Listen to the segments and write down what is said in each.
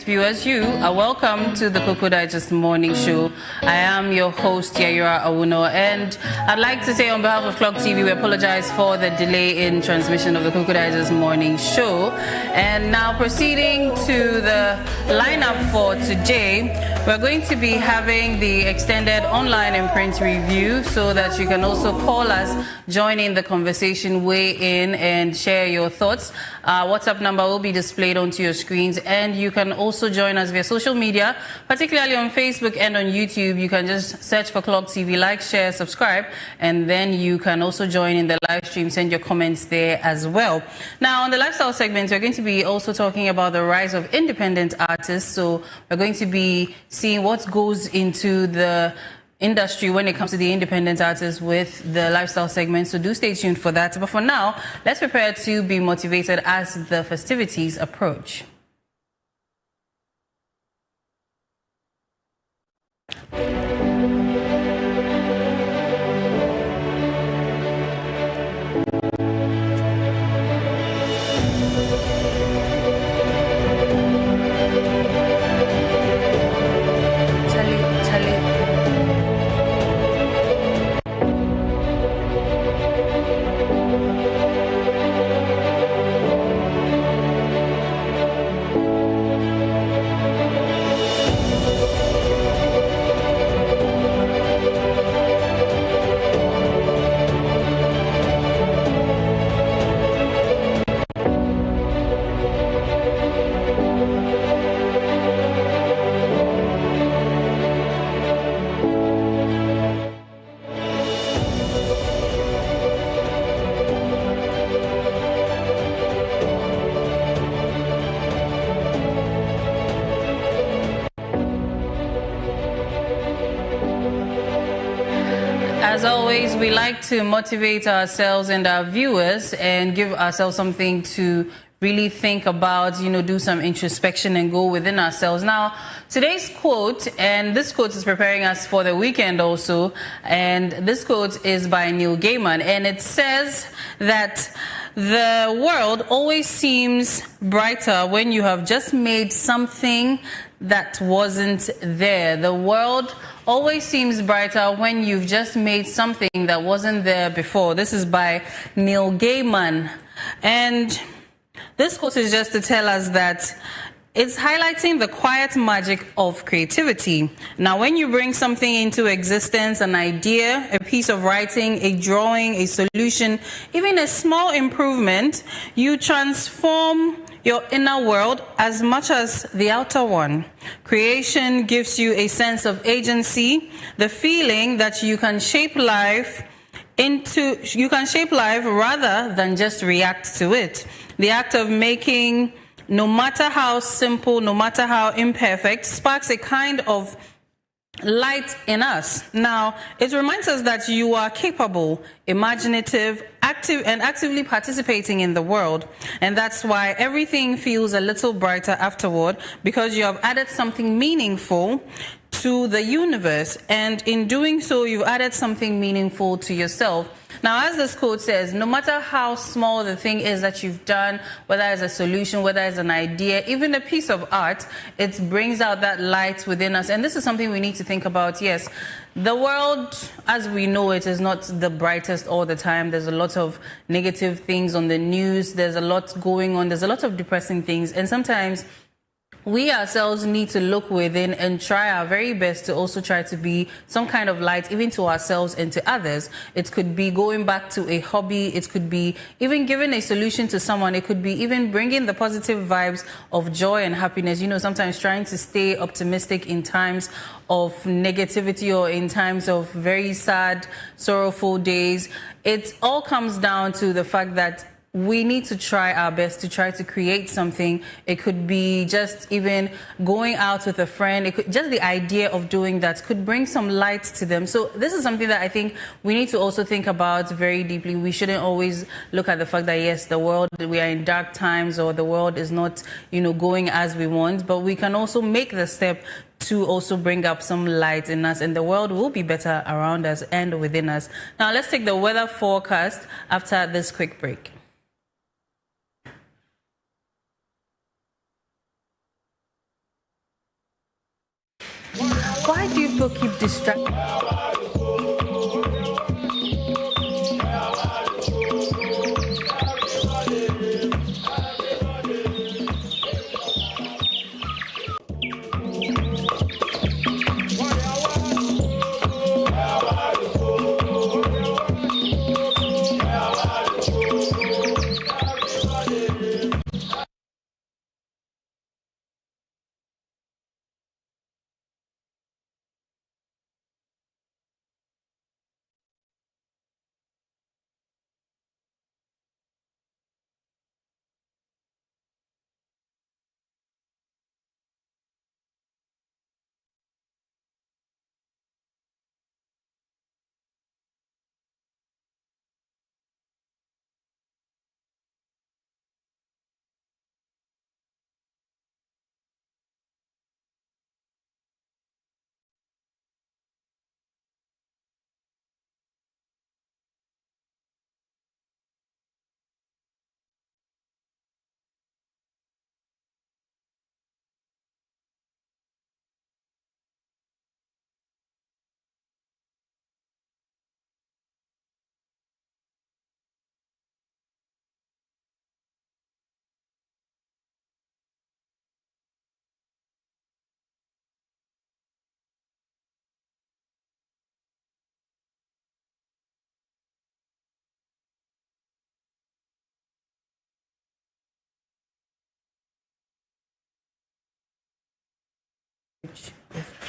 Viewers, you are welcome to the Koko Digest Morning Show. I am your host, Yayura Awuno, and I'd like to say on behalf of Clock TV, we apologize for the delay in transmission of the Koko Digest Morning Show. And now proceeding to the lineup for today, we're going to be having the extended online and print review so that you can also call us, join in the conversation, weigh in and share your thoughts. Our WhatsApp number will be displayed onto your screens, and you can also join us via social media, particularly on Facebook and on YouTube. You can just search for Clock TV, like, share, subscribe, and then you can also join in the live stream, send your comments there as well. Now, on the lifestyle segment, we're going to be also talking about the rise of independent artists. So we're going to be seeing what goes into the industry when it comes to the independent artists with the lifestyle segment, so do stay tuned for that. But for now, let's prepare to be motivated as the festivities approach. As always, we like to motivate ourselves and our viewers and give ourselves something to really think about, do some introspection and go within ourselves. Now, today's quote, and this quote is preparing us for the weekend also, and this quote is by Neil Gaiman, and it says that the world always seems brighter when you have just made something that wasn't there. The world always seems brighter when you've just made something that wasn't there before. This is by Neil Gaiman. And this quote is just to tell us that it's highlighting the quiet magic of creativity. Now, when you bring something into existence, an idea, a piece of writing, a drawing, a solution, even a small improvement, you transform your inner world as much as the outer one. Creation gives you a sense of agency, the feeling that you can shape life rather than just react to it. The act of making, no matter how simple, no matter how imperfect, sparks a kind of light in us. Now, it reminds us that you are capable, imaginative, active, and actively participating in the world. And that's why everything feels a little brighter afterward, because you have added something meaningful to the universe. And in doing so, you've added something meaningful to yourself. Now, as this quote says, no matter how small the thing is that you've done, whether it's a solution, whether it's an idea, even a piece of art, it brings out that light within us. And this is something we need to think about. Yes, the world, as we know it, is not the brightest all the time. There's a lot of negative things on the news. There's a lot going on. There's a lot of depressing things. And sometimes we ourselves need to look within and try our very best to also try to be some kind of light, even to ourselves and to others. It could be going back to a hobby. It could be even giving a solution to someone. It could be even bringing the positive vibes of joy and happiness. Sometimes trying to stay optimistic in times of negativity or in times of very sad, sorrowful days. It all comes down to the fact that we need to try our best to try to create something. It could be just even going out with a friend. Just the idea of doing that could bring some light to them. So this is something that I think we need to also think about very deeply. We shouldn't always look at the fact that, yes, the world, we are in dark times, or the world is not, going as we want. But we can also make the step to also bring up some light in us, and the world will be better around us and within us. Now, let's take the weather forecast after this quick break. Why do people keep distracting?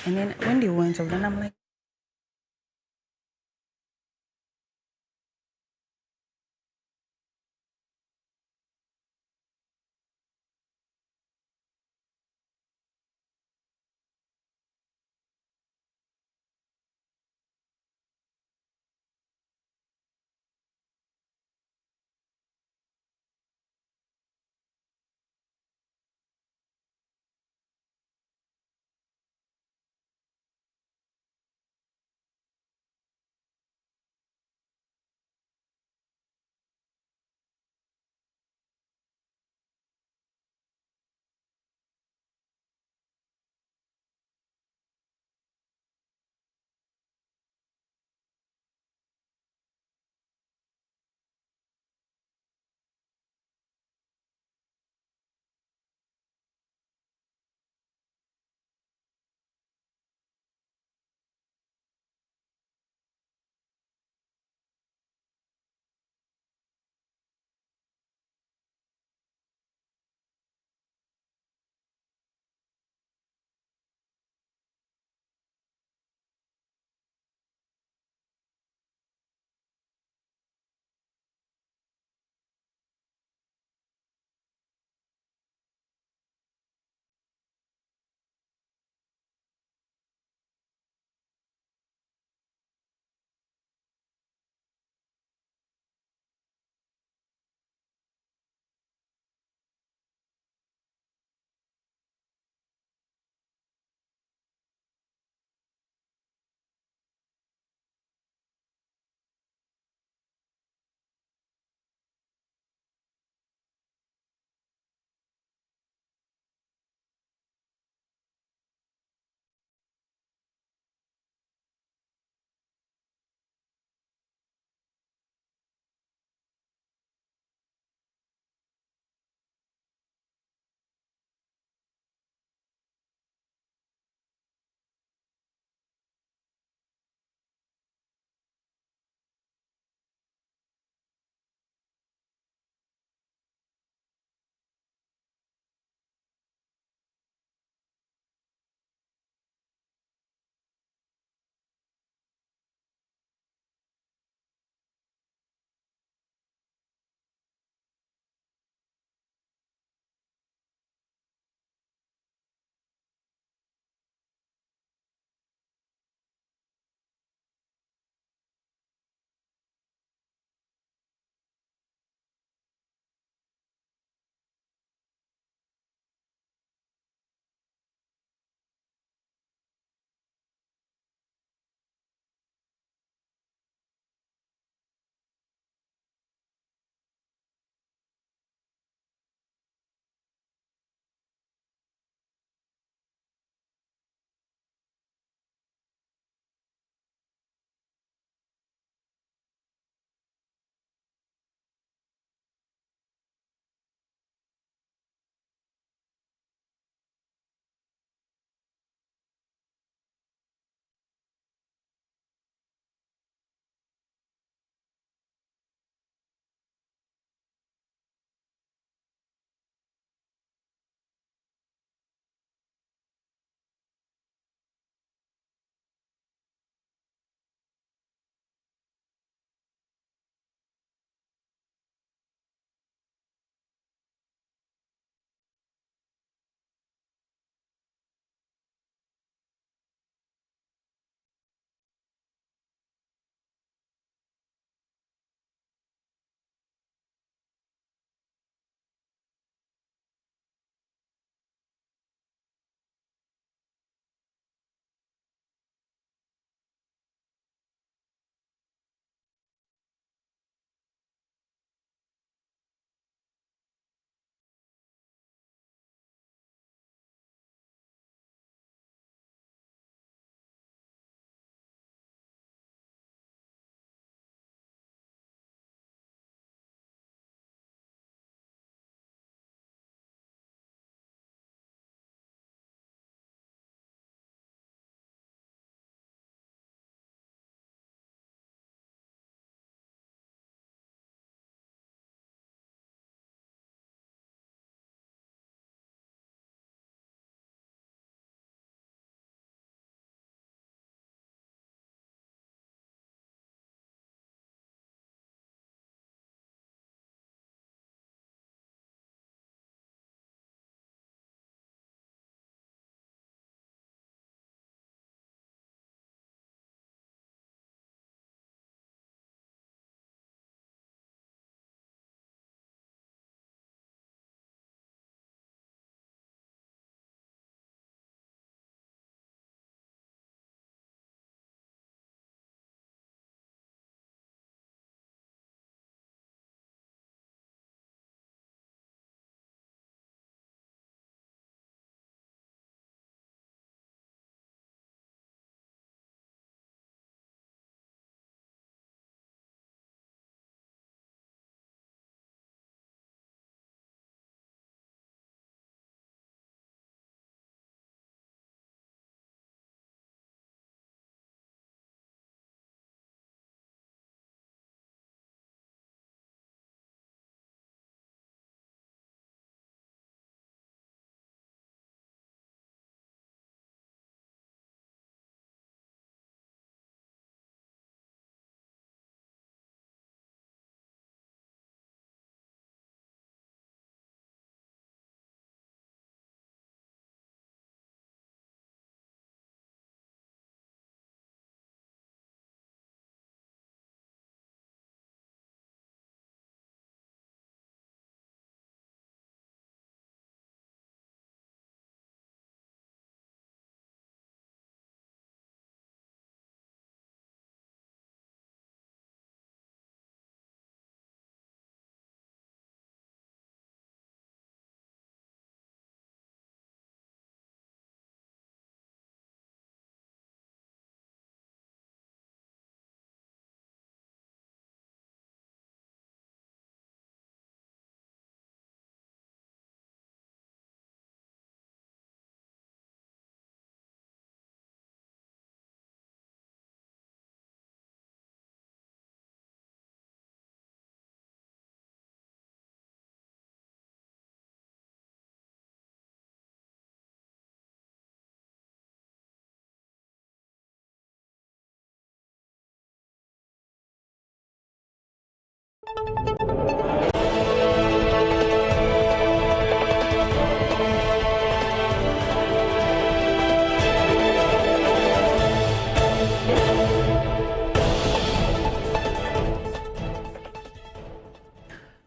And then when they went off, then I'm like,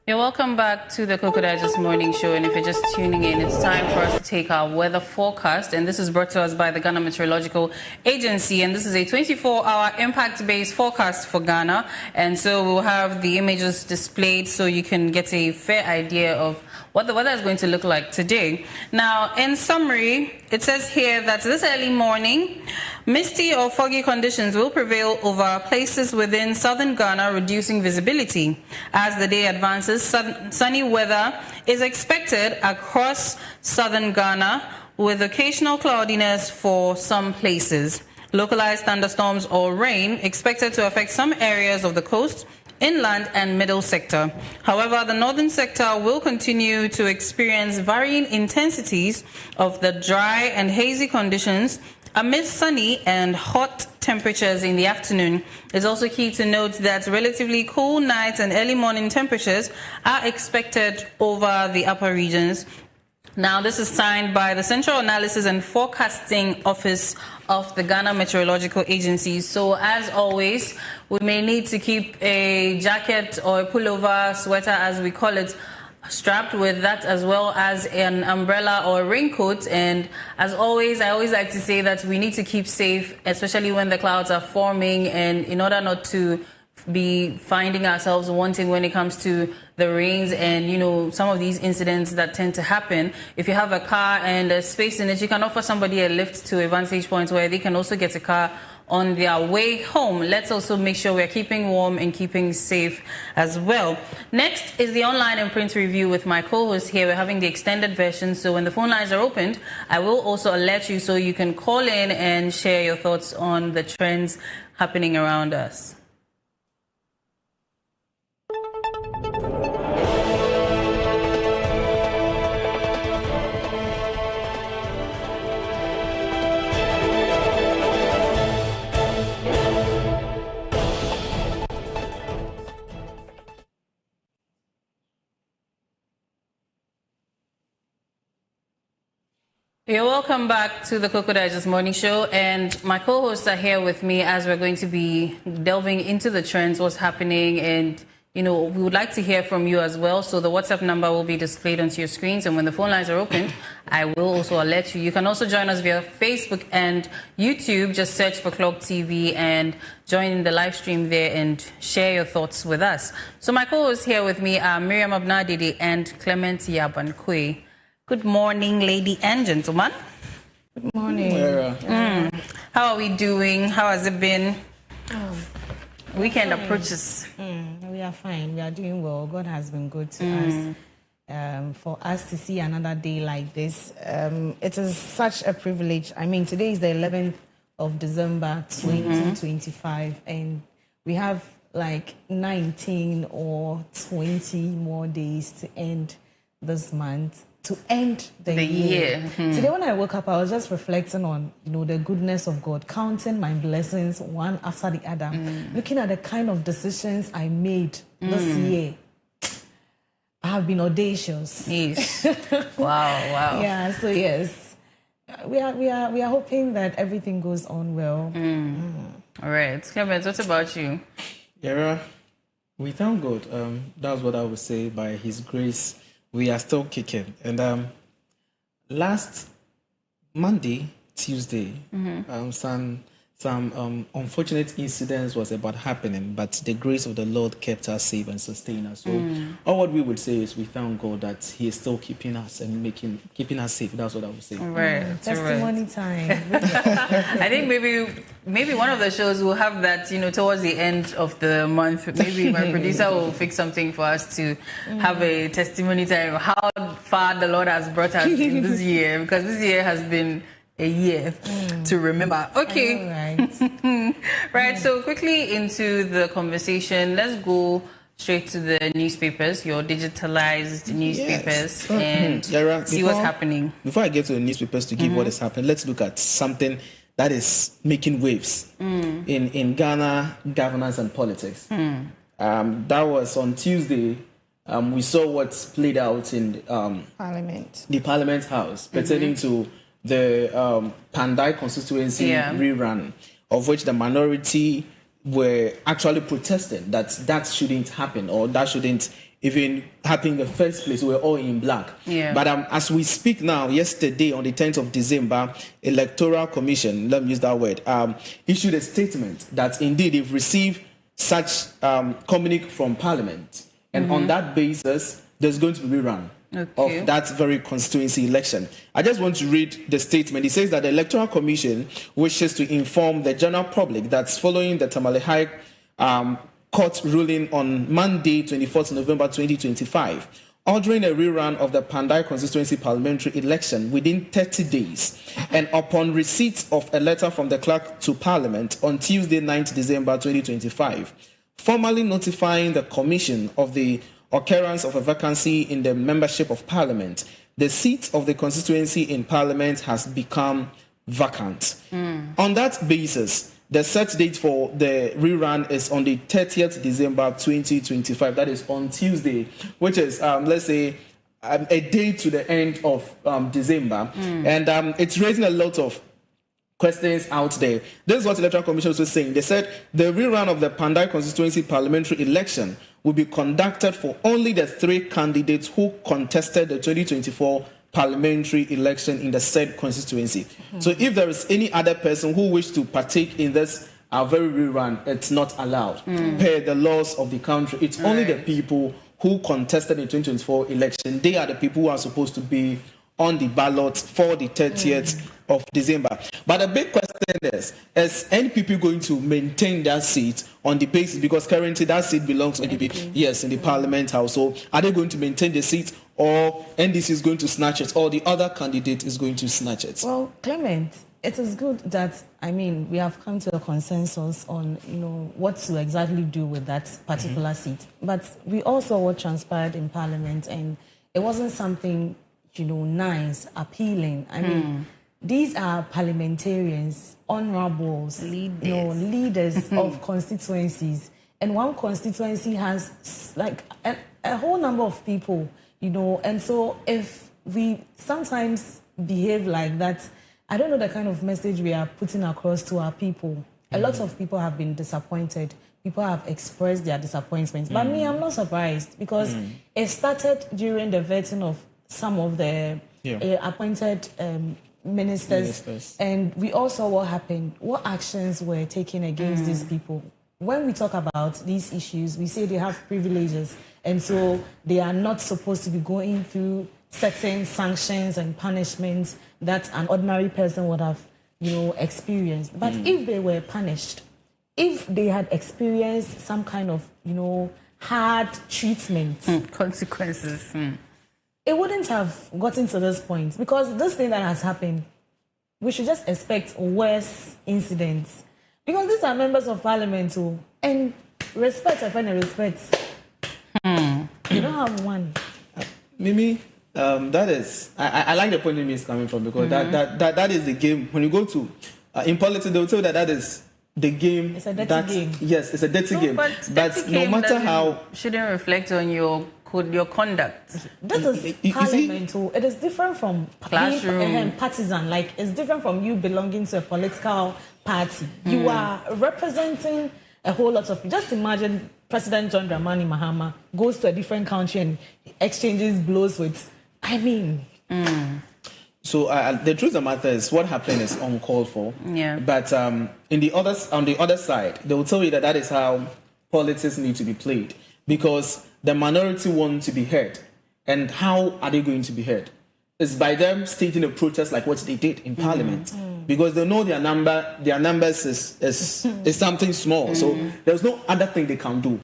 You're welcome back to the Koko Digest Morning Show, and if you're just tuning in, it's time for us to take our weather forecast, and this is brought to us by the Ghana Meteorological Agency, and this is a 24-hour impact-based forecast for Ghana, and so we'll have the images displayed so you can get a fair idea of what the weather is going to look like today. Now, in summary, it says here that this early morning, misty or foggy conditions will prevail over places within southern Ghana, reducing visibility. As the day advances, sunny weather is expected across southern Ghana with occasional cloudiness for some places. Localized thunderstorms or rain expected to affect some areas of the coast, inland and middle sector. However, the northern sector will continue to experience varying intensities of the dry and hazy conditions amidst sunny and hot temperatures in the afternoon. It's also key to note that relatively cool night and early morning temperatures are expected over the upper regions. Now, this is signed by the Central Analysis and Forecasting Office of the Ghana Meteorological Agency. So, as always, we may need to keep a jacket or a pullover, sweater as we call it, strapped with that, as well as an umbrella or a raincoat. And as always, I always like to say that we need to keep safe, especially when the clouds are forming, and in order not to be finding ourselves wanting when it comes to the rains and, you know, some of these incidents that tend to happen. If you have a car and a space in it, you can offer somebody a lift to a vantage point where they can also get a car on their way home. Let's also make sure we're keeping warm and keeping safe as well. Next is the online and print review with my co-host here. We're having the extended version, so when the phone lines are opened, I will also alert you so you can call in and share your thoughts on the trends happening around us. You're welcome back to the Koko Digest Morning Show, and my co-hosts are here with me as we're going to be delving into the trends, what's happening, and, you know, we would like to hear from you as well. So the WhatsApp number will be displayed onto your screens, and when the phone lines are opened, I will also alert you. You can also join us via Facebook and YouTube. Just search for Clock TV and join the live stream there and share your thoughts with us. So my co-hosts here with me are Miriam Abnadidi and Clement Yabankwe. Good morning, ladies and gentlemen. Good morning. How are we doing? How has it been? Weekend approaches. We are fine. We are doing well. God has been good to us. For us to see another day like this, it is such a privilege. I mean, today is the 11th of December, 2025, and we have like 19 or 20 more days to end this month. To end the year. Today when I woke up, I was just reflecting on, you know, the goodness of God, counting my blessings one after the other, looking at the kind of decisions I made this year. I have been audacious. Yes. Wow. Yeah, so yes. We are hoping that everything goes on well. All right. Clement, what about you? Yara, we thank God. That's what I would say. By His grace, we are still kicking. And last Monday, Tuesday, some unfortunate incidents was about happening, but the grace of the Lord kept us safe and sustained us. So all what we would say is we thank God that He is still keeping us and keeping us safe. That's what I would say. Right. Testimony time. I think maybe one of the shows will have that, you know, towards the end of the month. Maybe my producer will fix something for us to have a testimony time of how far the Lord has brought us in this year, because this year has been a year to remember. Okay. Right. So quickly into the conversation. Let's go straight to the newspapers, your digitalized newspapers, and see what's happening. Before I get to the newspapers to give what is happening, let's look at something that is making waves in Ghana governance and politics. That was on Tuesday. We saw what played out in Parliament, the Parliament House pertaining to the Pandai constituency rerun, of which the minority were actually protesting that shouldn't happen, or that shouldn't even happen in the first place. We're all in black. But as we speak now, yesterday on the 10th of December, Electoral Commission, let me use that word, issued a statement that indeed they've received such communique from Parliament. And on that basis, there's going to be a rerun of that very constituency election. I just want to read the statement. It says that the Electoral Commission wishes to inform the general public that following the Tamale High Court ruling on Monday, 24th November 2025, ordering a rerun of the Pandai constituency parliamentary election within 30 days, and upon receipt of a letter from the clerk to Parliament on Tuesday, 9th December 2025, formally notifying the Commission of the occurrence of a vacancy in the membership of Parliament, the seat of the constituency in Parliament has become vacant. On that basis, the set date for the rerun is on the 30th December 2025. That is on Tuesday, which is, let's say, a day to the end of December. And it's raising a lot of questions out there. This is what the Electoral Commission was saying. They said the rerun of the Pandai constituency parliamentary election will be conducted for only the 3 candidates who contested the 2024 parliamentary election in the said constituency. So if there is any other person who wishes to partake in this very rerun, it's not allowed per the laws of the country. It's only the people who contested the 2024 election. They are the people who are supposed to be on the ballot for the 30th of December. But the big question is NPP going to maintain that seat on the basis, because currently that seat belongs to NPP, yes, in the Parliament House. So are they going to maintain the seat, or NDC is going to snatch it, or the other candidate is going to snatch it? Well, Clement, it is good that, we have come to a consensus on, what to exactly do with that particular seat. But we also what transpired in Parliament, and it wasn't something nice, appealing. These are parliamentarians, honorables, leaders of constituencies. And one constituency has like a whole number of people, And so if we sometimes behave like that, I don't know the kind of message we are putting across to our people. A lot of people have been disappointed. People have expressed their disappointments. But me, I'm not surprised, because it started during the vetting of some of the appointed ministers. And we all saw what happened, what actions were taken against these people. When we talk about these issues, we say they have privileges, and so they are not supposed to be going through certain sanctions and punishments that an ordinary person would have, experienced. But if they were punished, if they had experienced some kind of, hard treatment, consequences, it wouldn't have gotten to this point, because this thing that has happened, we should just expect worse incidents, because these are members of Parliament too, and respect, I find a respect. You don't have one. Mimi, that is, I like the point Mimi is coming from, because that is the game. When you go to in politics, they will tell you that is the game. It's a dirty game. Yes, it's a dirty game. But no matter how, shouldn't reflect on your conduct. This is Parliament. It is different from being partisan. Like, it's different from you belonging to a political party. You are representing a whole lot of. Just imagine President John Dramani Mahama goes to a different country and exchanges blows with. So the truth of the matter is, what happened is uncalled for. Yeah. But on the other side, they will tell you that is how politics need to be played, because the minority want to be heard. And how are they going to be heard? It's by them stating a protest like what they did in Parliament, because they know their numbers is something small. So there's no other thing they can do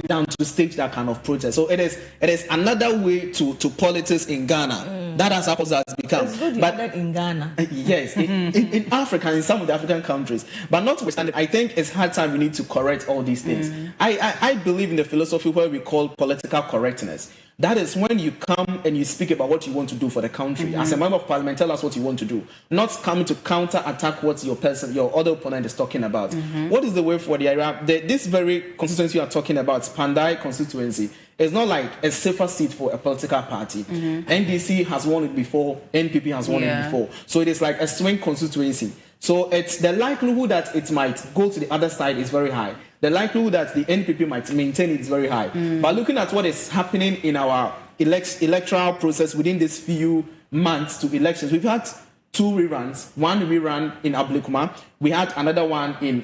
than to stage that kind of protest. So it is another way to politics in Ghana. That has become. It's good but in Ghana. Yes, in Africa, in some of the African countries. But notwithstanding, I think it's hard time we need to correct all these things. I believe in the philosophy where we call political correctness. That is when you come and you speak about what you want to do for the country. As a member of parliament, tell us what you want to do. Not coming to counter-attack what your other opponent is talking about. What is the way forward? This very constituency you are talking about, Pandai constituency, is not like a safer seat for a political party. NDC has won it before, NPP has won it before. So it is like a swing constituency. So it's the likelihood that it might go to the other side is very high. The likelihood that the NPP might maintain it is very high. But looking at what is happening in our electoral process within these few months to elections, we've had 2 reruns. One rerun in Ablekuma. We had another one in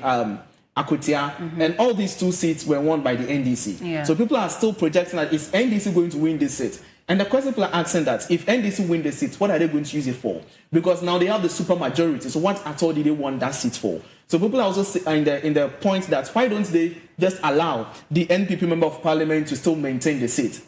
Akutia. And all these 2 seats were won by the NDC. So people are still projecting that is NDC going to win this seat? And the question people are asking that if NDC win the seat, what are they going to use it for? Because now they have the super majority. So what at all did they want that seat for? So people are also in the point that why don't they just allow the NPP member of parliament to still maintain the seat?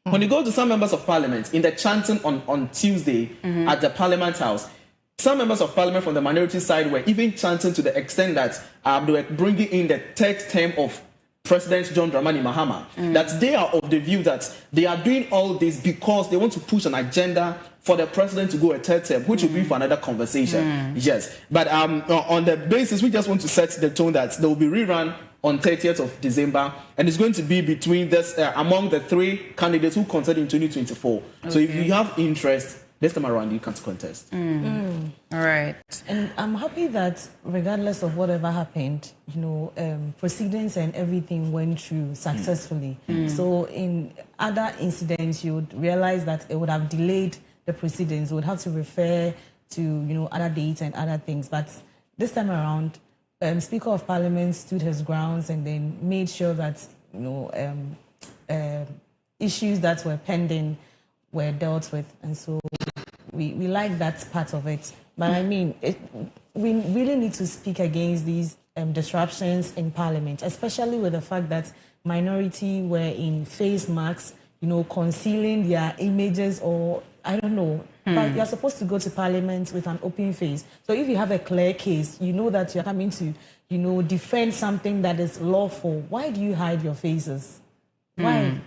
When you go to some members of parliament in the chanting on Tuesday at the Parliament House, some members of parliament from the minority side were even chanting to the extent that they were bringing in the 3rd term of President John Dramani Mahama, that they are of the view that they are doing all this because they want to push an agenda for the president to go a 3rd term, which will be for another conversation. Yes, but on the basis, we just want to set the tone that there will be rerun on 30th of December, and it's going to be between this among the 3 candidates who contest in 2024. So if you have interest, this time around you can't contest. All right. And I'm happy that regardless of whatever happened, proceedings and everything went through successfully. So in other incidents, you would realize that it would have delayed the proceedings. We would have to refer to, other dates and other things. But this time around, Speaker of Parliament stood his grounds and then made sure that, issues that were pending were dealt with. And so we like that part of it. But I mean, we really need to speak against these disruptions in Parliament, especially with the fact that minority were in face masks, concealing their images or, I don't know. But you're supposed to go to Parliament with an open face. So if you have a clear case, you know that you're coming to, defend something that is lawful. Why do you hide your faces? Why?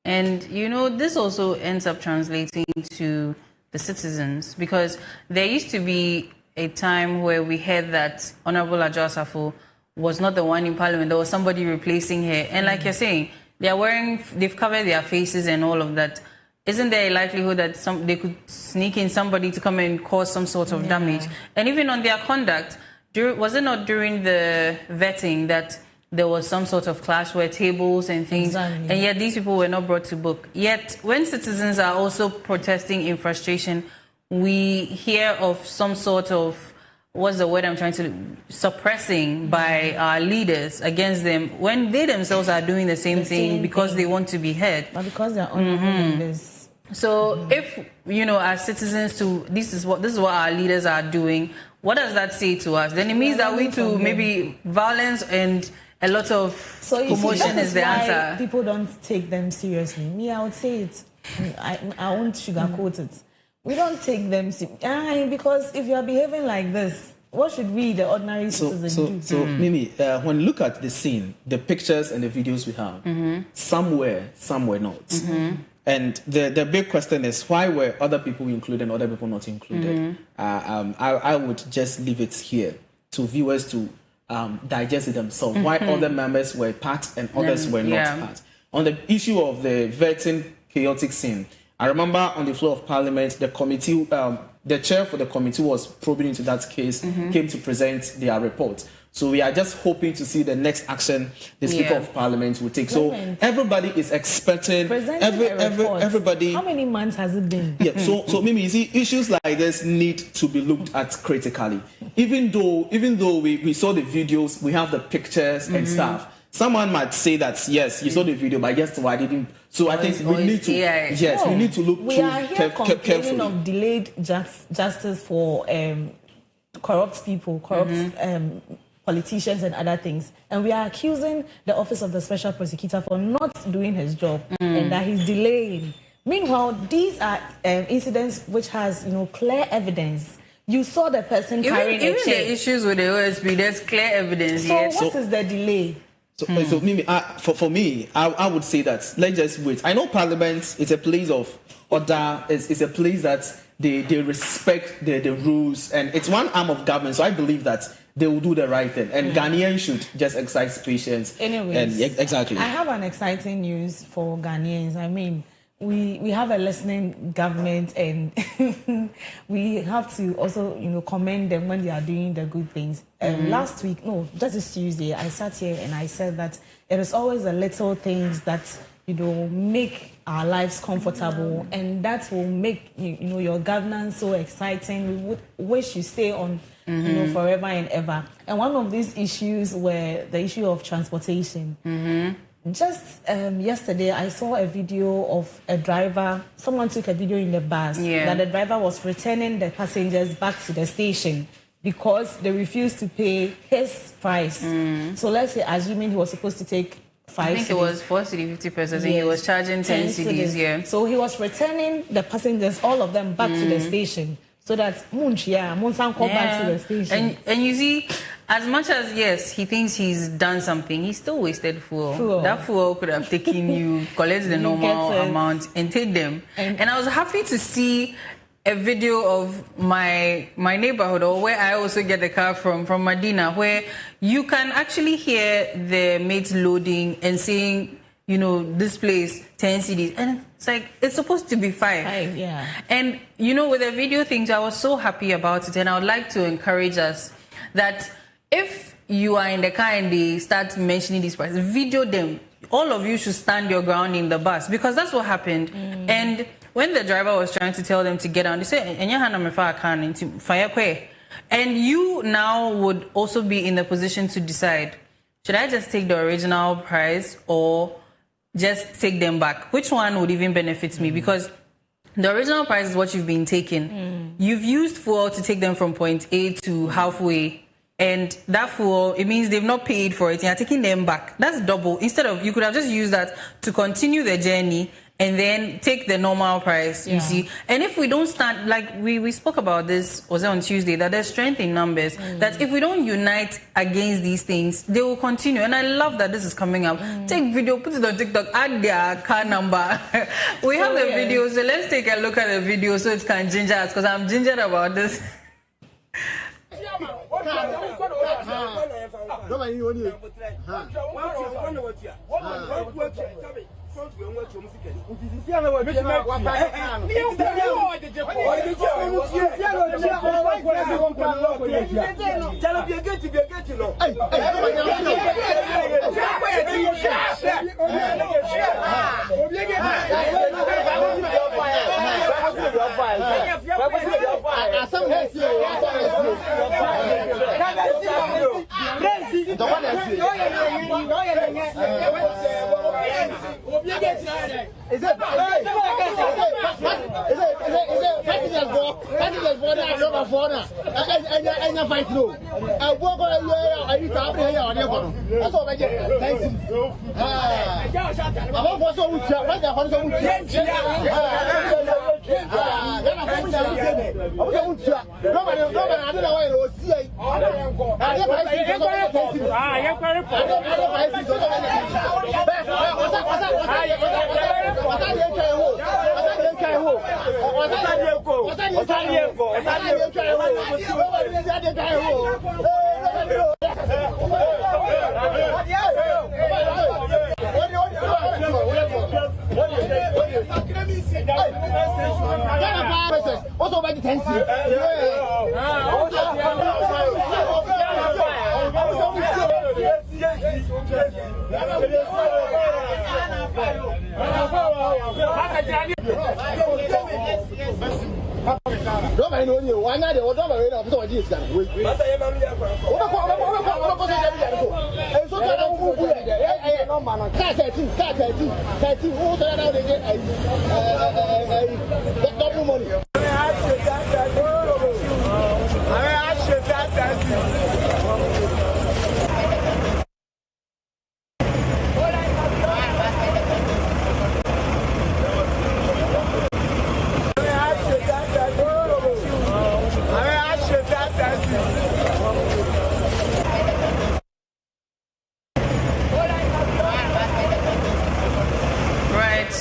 And, this also ends up translating to the citizens, because there used to be a time where we heard that Honorable Adjo Asafo was not the one in Parliament. There was somebody replacing her. And like you're saying, they've covered their faces and all of that. Isn't there a likelihood that they could sneak in somebody to come and cause some sort of damage? And even on their conduct, was it not during the vetting that there was some sort of clash where tables and things, and yet these people were not brought to book? Yet when citizens are also protesting in frustration, we hear of some sort of, what's the word I'm trying to, suppressing by our leaders against them when they themselves are doing the same thing because they want to be heard. But because they're honorable leaders. So if, as citizens this is what our leaders are doing, what does that say to us? Then it means that we too, maybe violence and a lot of commotion is the answer. People don't take them seriously. Me, I would say it. I won't sugarcoat it. We don't take them seriously. Because if you are behaving like this, what should we, the ordinary citizens, do? So Mimi, when you look at the scene, the pictures and the videos we have, some were not. And the big question is, why were other people included and other people not included? I would just leave it here to viewers to digest it themselves. Why other members were part and others were not part. On the issue of the vetting chaotic scene, I remember on the floor of Parliament, the committee, the chair for the committee was probing into that case, came to present their report. So we are just hoping to see the next action the Speaker of Parliament will take. So everybody is expecting everybody. How many months has it been? Yeah. So Mimi, you see, issues like this need to be looked at critically. Even though we saw the videos, we have the pictures and stuff. Someone might say that yes, you saw the video, but yes, why didn't? So I think we need to we need to look we are here complaining of delayed justice for corrupt people, politicians and other things, and we are accusing the Office of the Special Prosecutor for not doing his job and that he's delaying. Meanwhile, these are incidents which has clear evidence. You saw the person carrying a chair. Even the issues with the OSP, there's clear evidence. So what is the delay? So for me, I would say that let's just wait. I know Parliament is a place of order. It's a place that they respect the rules, and it's one arm of government. So I believe that they will do the right thing, and Ghanaians should just exercise patience. Anyways, exactly. I have an exciting news for Ghanaians. I mean, we have a listening government, and we have to also, commend them when they are doing the good things. Last week, just this Tuesday, I sat here and I said that it is always the little things that make our lives comfortable, and that will make your governance so exciting. We would wish you stay on forever and ever. And one of these issues were the issue of transportation. Just yesterday, I saw a video of a driver. Someone took a video in the bus that the driver was returning the passengers back to the station because they refused to pay his price. So let's say, assuming he was supposed to take 5 I think it was 4 cedi 50 pesos, and he was charging 10 cedis. Yeah. So he was returning the passengers, all of them, back to the station, so that Munsan come back to the station. And you see, as much as yes, he thinks he's done something, he still wasted fuel. That fuel could have taken you, collect the normal amount, and take them. And I was happy to see a video of my neighborhood, or where I also get the car from Medina, where you can actually hear the mates loading and saying, this place 10 cedis, and it's like it's supposed to be 5. And with the video things, I was so happy about it, and I would like to encourage us that if you are in the car and they start mentioning these prices, video them. All of you should stand your ground in the bus, because that's what happened. And when the driver was trying to tell them to get down, they said, and you now would also be in the position to decide, should I just take the original price or just take them back? Which one would even benefit me? Because the original price is what you've been taking. You've used fuel to take them from point A to halfway. And that fuel, it means they've not paid for it. You're taking them back. That's double. Instead of, you could have just used that to continue the journey and then take the normal price, you see. And if we don't stand, like we spoke about this, was it on Tuesday, that there's strength in numbers, that if we don't unite against these things, they will continue. And I love that this is coming up. Take video, put it on TikTok, add their car number. We have the video, so let's take a look at the video so it can ginger us, because I'm gingered about this. Is it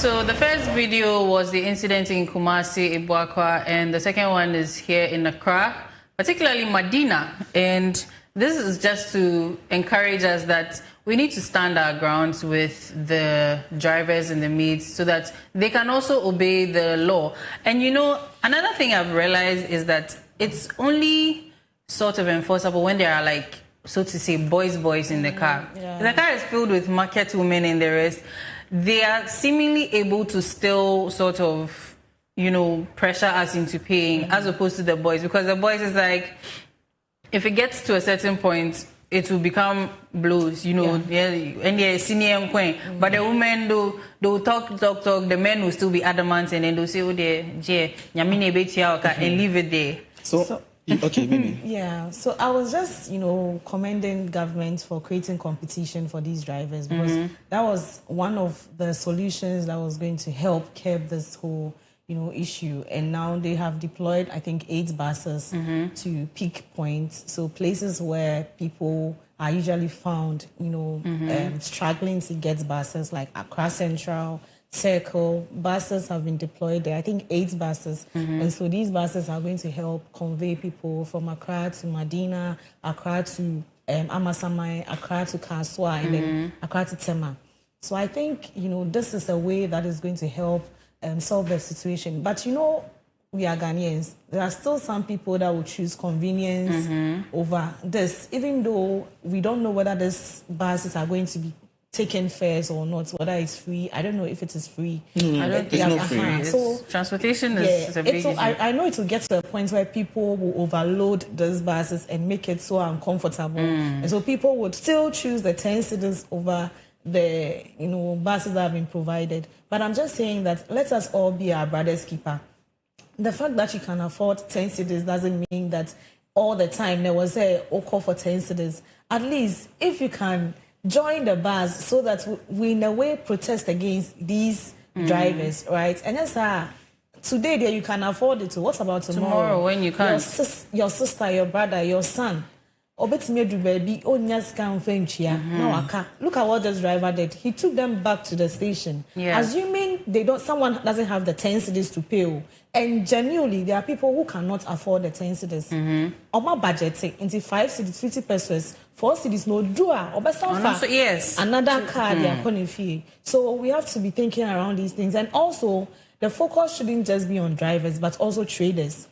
so the first video was the incident in Kumasi, Ibuakwa, and the second one is here in Accra, particularly Medina. And this is just to encourage us that we need to stand our grounds with the drivers and the maids so that they can also obey the law. And you know, another thing I've realized is that it's only sort of enforceable when there are, like, so to say, boys in the car. Yeah. The car is filled with market women and the rest. They are seemingly able to still sort of, you know, pressure us into paying as opposed to the boys, because the boys is like, if it gets to a certain point, it will become blows, you know, and they're senior and queen. But the women, they'll talk, the men will still be adamant, and then they'll say, oh, and leave it there. So okay, maybe. Yeah, so I was just, you know, commending government for creating competition for these drivers, because that was one of the solutions that was going to help curb this whole, you know, issue. And now they have deployed, I think, 8 buses to peak points. So places where people are usually found, you know, struggling to get buses, like Accra Central, Circle. Buses have been deployed there. I think 8 buses. And so these buses are going to help convey people from Accra to Medina, Accra to Amasamai, Accra to Kaswa, and then Accra to Tema. So I think, you know, this is a way that is going to help solve the situation. But, you know, we are Ghanaians. There are still some people that will choose convenience over this, even though we don't know whether these buses are going to be taken fares or not, whether it's free. I don't know if it is free. I don't think it's not free. So transportation is a big issue. I know it will get to a point where people will overload those buses and make it so uncomfortable. And so people would still choose the 10 cedis over the, you know, buses that have been provided. But I'm just saying that let us all be our brother's keeper. The fact that you can afford 10 cedis doesn't mean that all the time there was a call for 10 cedis. At least if you can join the bus so that we in a way protest against these drivers, right? And that's today there you can afford it. What about tomorrow? Tomorrow when you can't. Your sister, your brother, your son. Look at what this driver did. He took them back to the station. Yeah. Assuming someone doesn't have the 10 cedis to pay. And genuinely, there are people who cannot afford the 10 cedis. Oma budget into 5 cedis, 50 pesos, 4 cedis, no draw. Yes. Another car they are calling fee. So we have to be thinking around these things. And also, the focus shouldn't just be on drivers, but also traders.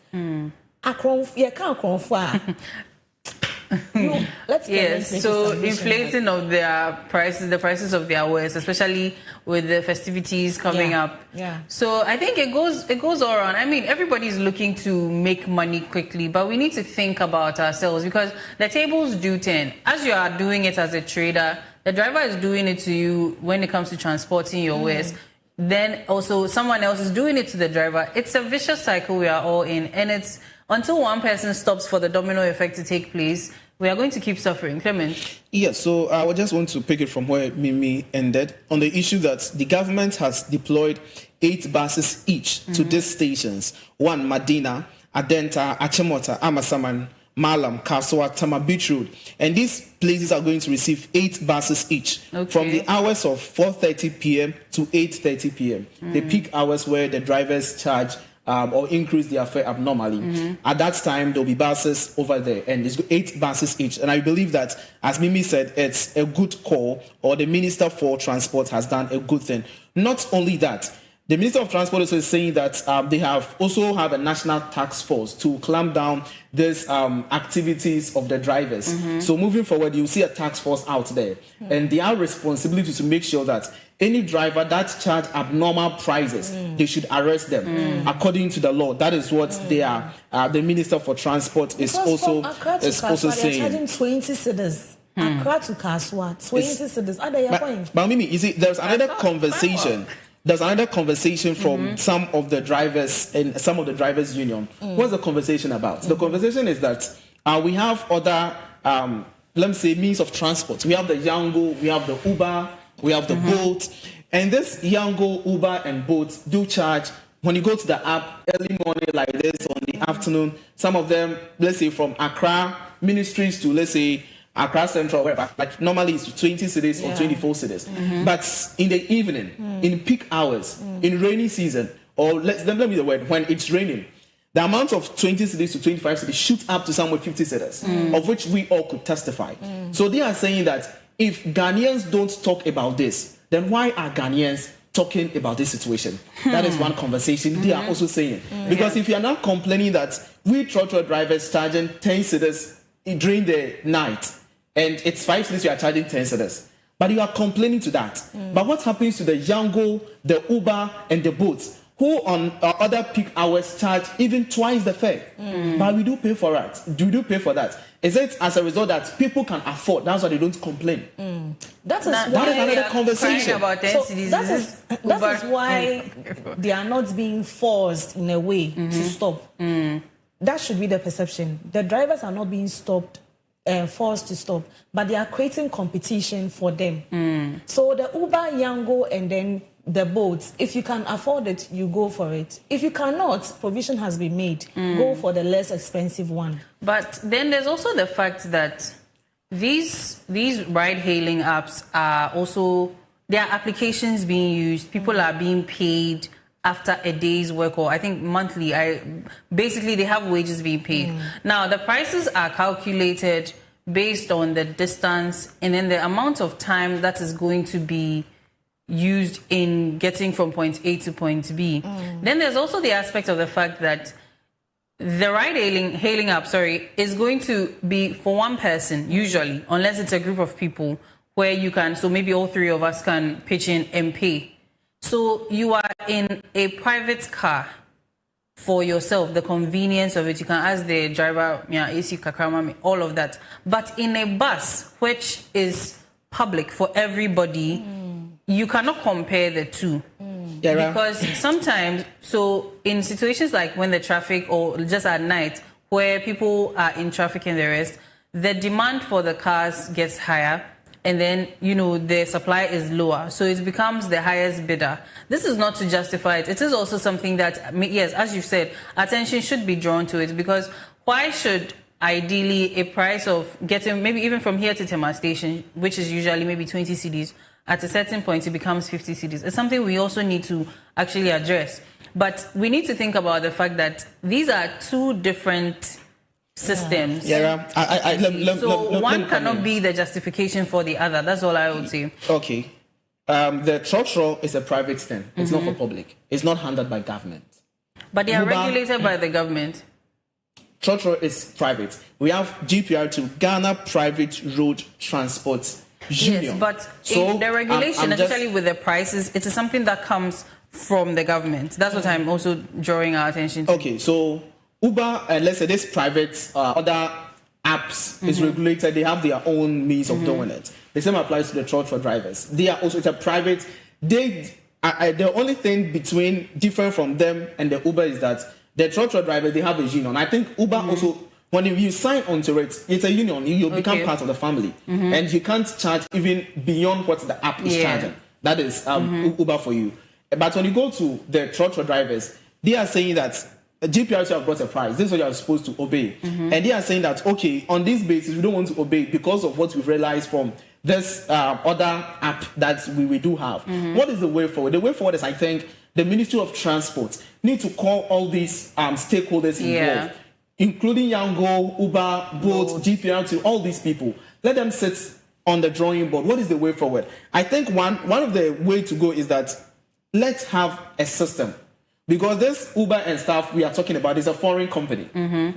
Yes, so inflating of their prices, the prices of their wares, especially with the festivities coming up. Yeah. So I think it goes all around. I mean, everybody's looking to make money quickly, but we need to think about ourselves, because the tables do turn. As you are doing it as a trader, the driver is doing it to you when it comes to transporting your wares. Then also someone else is doing it to the driver. It's a vicious cycle we are all in, and it's until one person stops for the domino effect to take place, we are going to keep suffering. Clement? Yes, so I just want to pick it from where Mimi ended on the issue that the government has deployed 8 buses each to these stations. 1, Medina, Adenta, Achimota, Amasaman, Malam, Kaswa, Tama Beach Road. And these places are going to receive 8 buses each from the hours of 4:30 p.m. to 8:30 p.m. The peak hours where the drivers charge or increase their fare abnormally. At that time, there'll be buses over there, and it's 8 buses each. And I believe that, as Mimi said, it's a good call, or the Minister for Transport has done a good thing. Not only that, the Minister of Transport also is saying that they have a national task force to clamp down these activities of the drivers. So moving forward, you'll see a task force out there, and their responsibility to make sure that any driver that charge abnormal prices, they should arrest them according to the law. That is what they are. The Minister for Transport is also saying. They're charging 20 cedis. Accra to Kaswa, 20 cedis. But Mimi, you see, there's another conversation. There's another conversation from some of the drivers and some of the drivers' union. What's the conversation about? The conversation is that we have other, let me say, means of transport. We have the Yango, we have the Uber, we have the Bolt. And this Yango, Uber, and Bolt do charge. When you go to the app early morning like this, on the afternoon, some of them, let's say from Accra Ministries to, let's say, Accra Central, wherever. Like normally it's 20 cities or 24 cities. But in the evening, in peak hours, in rainy season, or let me the word, when it's raining, the amount of 20 cities to 25 cities shoots up to somewhere 50 cities, of which we all could testify. So they are saying that if Ghanaians don't talk about this, then why are Ghanaians talking about this situation? That is one conversation they are also saying. Because if you are not complaining that we trotro drivers charging 10 cedis during the night, and it's 5 cedis you are charging 10 cedis, but you are complaining to that. But what happens to the Yango, the Uber, and the boats, who on other peak hours charge even twice the fare? But we do pay for it. We do pay for that. Is it as a result that people can afford? That's why they don't complain. That is another conversation. About that is why they are not being forced in a way to stop. That should be the perception. The drivers are not being forced to stop, but they are creating competition for them. So the Uber, Yango, and then the boats, if you can afford it, you go for it. If you cannot, provision has been made. Go for the less expensive one. But then there's also the fact that these ride-hailing apps are also, there are applications being used. People are being paid after a day's work, or I think monthly. Basically, they have wages being paid. Now, the prices are calculated based on the distance and then the amount of time that is going to be used in getting from point A to point B. Then there's also the aspect of the fact that the ride-hailing app, is going to be for one person, usually, unless it's a group of people where you can, so maybe all three of us can pitch in and pay. So you are in a private car for yourself, the convenience of it. You can ask the driver, AC Kakrama, all of that. But in a bus, which is public for everybody, you cannot compare the two. Because sometimes, so in situations like when the traffic, or just at night, where people are in traffic and the rest, the demand for the cars gets higher, and then, the supply is lower. So it becomes the highest bidder. This is not to justify it. It is also something that, yes, as you said, attention should be drawn to it, because why should ideally a price of getting, maybe even from here to Tema Station, which is usually maybe 20 cedis, at a certain point it becomes 50 cedis. It's something we also need to actually address. But we need to think about the fact that these are two different systems. So one cannot be the justification for the other. That's all I would say. Okay. The trotro is a private thing. It's not for public. It's not handled by government. But they are regulated by the government. Trotro is private. We have GPR2, Ghana Private Road Transport Union. Yes, but in the regulation, especially with the prices, it is something that comes from the government. That's what I'm also drawing our attention to. Okay, so Uber, let's say this private, other apps is regulated. They have their own means of doing it. The same applies to the trotro drivers. They are also, it's a private. The only thing different from them and the Uber is that the trotro drivers, they have a union. I think Uber also, when you sign onto it, it's a union. You become part of the family. And you can't charge even beyond what the app is charging. That is Uber for you. But when you go to the trotro drivers, they are saying that GPRC have brought a price. This is what you are supposed to obey. And they are saying that, okay, on this basis, we don't want to obey because of what we've realized from this other app that we do have. What is the way forward? The way forward is, I think, the Ministry of Transport need to call all these stakeholders involved, including Yango, Uber, Bolt, GPR2, all these people. Let them sit on the drawing board. What is the way forward? I think one of the way to go is that let's have a system. Because this Uber and stuff we are talking about is a foreign company.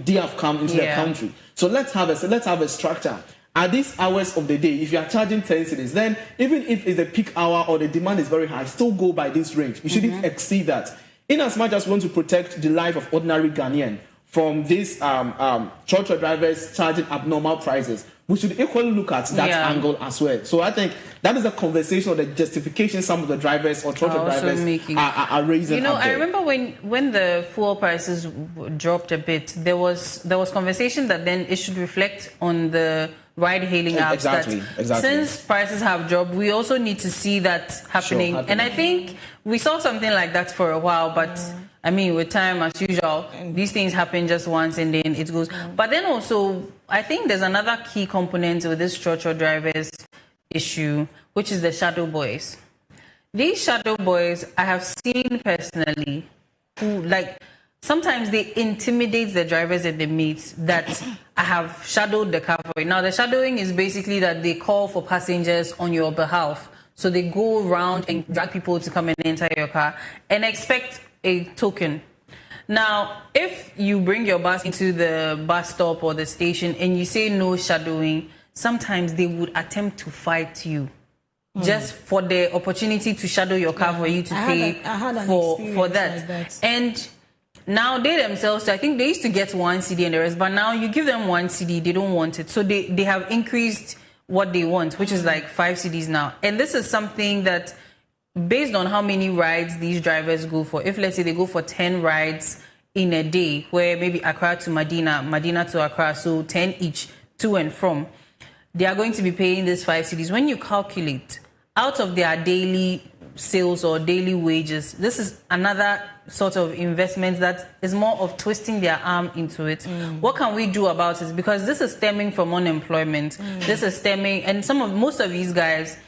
They have come into the country. So let's have a structure. At these hours of the day, if you are charging 10 cedis, then even if it's a peak hour or the demand is very high, still go by this range. You shouldn't exceed that. In as much as we want to protect the life of ordinary Ghanaian from these trotro drivers charging abnormal prices, we should equally look at that angle as well. So I think that is a conversation or the justification some of the drivers or trotro drivers are raising. I remember when the fuel prices dropped a bit, there was conversation that then it should reflect on the ride-hailing apps. Exactly. Since prices have dropped, we also need to see that happening. And I think we saw something like that for a while, but I mean, with time, as usual, these things happen just once and then it goes. But then also, I think there's another key component with this structural drivers issue, which is the shadow boys. These shadow boys, I have seen personally, who sometimes they intimidate the drivers and the mates that I have shadowed the car for. Now, the shadowing is basically that they call for passengers on your behalf. So they go around and drag people to come and enter your car and expect a token. Now, if you bring your bus into the bus stop or the station and you say no shadowing, sometimes they would attempt to fight you just for the opportunity to shadow your car for you to pay for that. Like that. And now they themselves, I think they used to get 1 CD and the rest, but now you give them 1 CD, they don't want it. So they have increased what they want, which is like 5 CDs now. And this is something that, based on how many rides these drivers go for, if let's say they go for 10 rides in a day, where maybe Accra to Medina, Medina to Accra, so 10 each to and from, they are going to be paying this 5 CDs. When you calculate out of their daily sales or daily wages, this is another sort of investment that is more of twisting their arm into it. What can we do about it? Because this is stemming from unemployment. This is stemming, and most of these guys,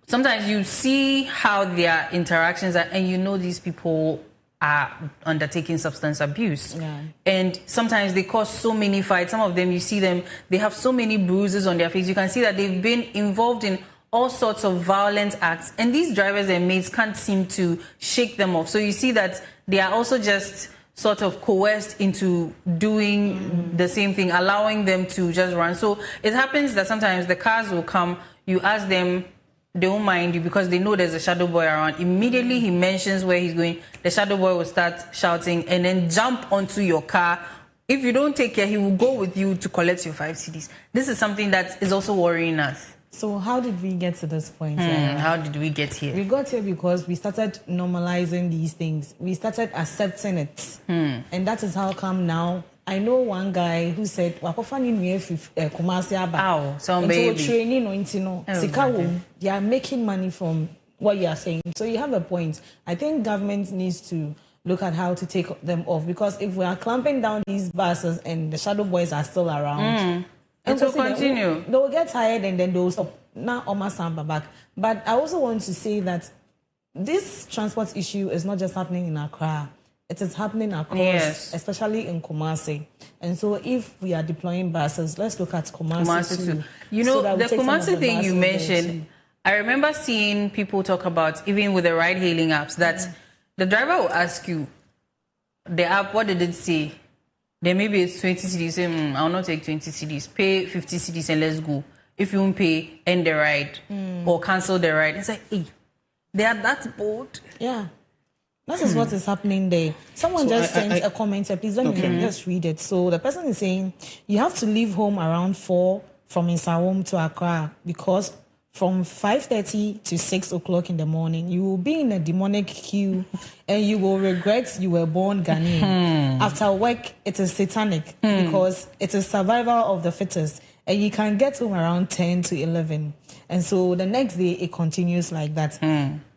sometimes you see how their interactions are, and you know these people are undertaking substance abuse. And sometimes they cause so many fights. Some of them, you see them, they have so many bruises on their face. You can see that they've been involved in all sorts of violent acts, and these drivers and mates can't seem to shake them off. So you see that they are also just sort of coerced into doing the same thing, allowing them to just run. So it happens that sometimes the cars will come, you ask them, they won't mind you because they know there's a shadow boy around. Immediately he mentions where he's going, the shadow boy will start shouting and then jump onto your car. If you don't take care, he will go with you to collect your 5 CDs. This is something that is also worrying us. So how did we get to this point? How did we get here? We got here because we started normalizing these things. We started accepting it. And that is how come now. I know one guy who said, Ow, some baby. They are making money from what you are saying. So you have a point. I think government needs to look at how to take them off, because if we are clamping down these buses and the shadow boys are still around, it will continue. They will get tired and then they will stop. Now, Oma Samba back. But I also want to say that this transport issue is not just happening in Accra. It is happening across, especially in Kumasi. And so if we are deploying buses, let's look at Kumasi too. You know, so the Kumasi thing you mentioned, I remember seeing people talk about, even with the ride-hailing apps, that the driver will ask you, the app, what did it say? Then maybe it's 20 CDs. I'll not take 20 CDs. Pay 50 CDs and let's go. If you won't pay, end the ride or cancel the ride. It's like, hey, they are that bold. Yeah. That is what is happening there. Someone sent a comment here. Please let me just read it. So the person is saying, you have to leave home around 4 from Insawam to Accra, because from 5:30 to 6 o'clock in the morning, you will be in a demonic queue and you will regret you were born Ghanaian. After work, it is satanic because it is survival of the fittest. And you can get home around 10 to 11. And so the next day, it continues like that.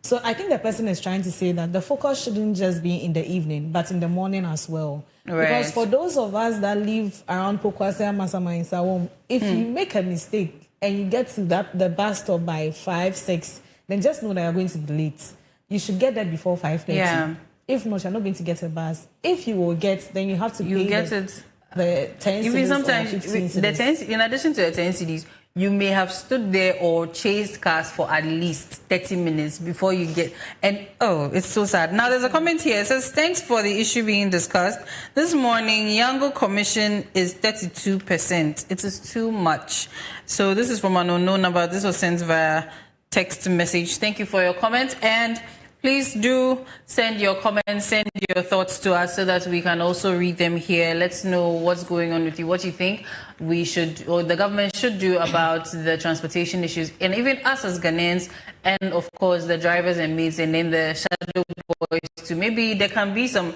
So I think the person is trying to say that the focus shouldn't just be in the evening, but in the morning as well. Right. Because for those of us that live around Pokwase, Masama, and Sawom, if you make a mistake and you get to the bus stop by 5, 6, then just know that you're going to be late. You should get there before 5:30. Yeah. If not, you're not going to get a bus. If you will get, then you have to pay the 10 even CDs sometimes or 15 CDs. The 10, in addition to the 10 CDs, you may have stood there or chased cars for at least 30 minutes before you get. And it's so sad. Now there's a comment here. It says, thanks for the issue being discussed. This morning, Yango Commission is 32%. It is too much. So this is from an unknown number. This was sent via text message. Thank you for your comment. And please do send your comments, send your thoughts to us so that we can also read them here. Let's know what's going on with you, what you think we should, or the government should do about the transportation issues, and even us as Ghanaians, and of course the drivers and mates, and then the shadow boys too. Maybe there can be some,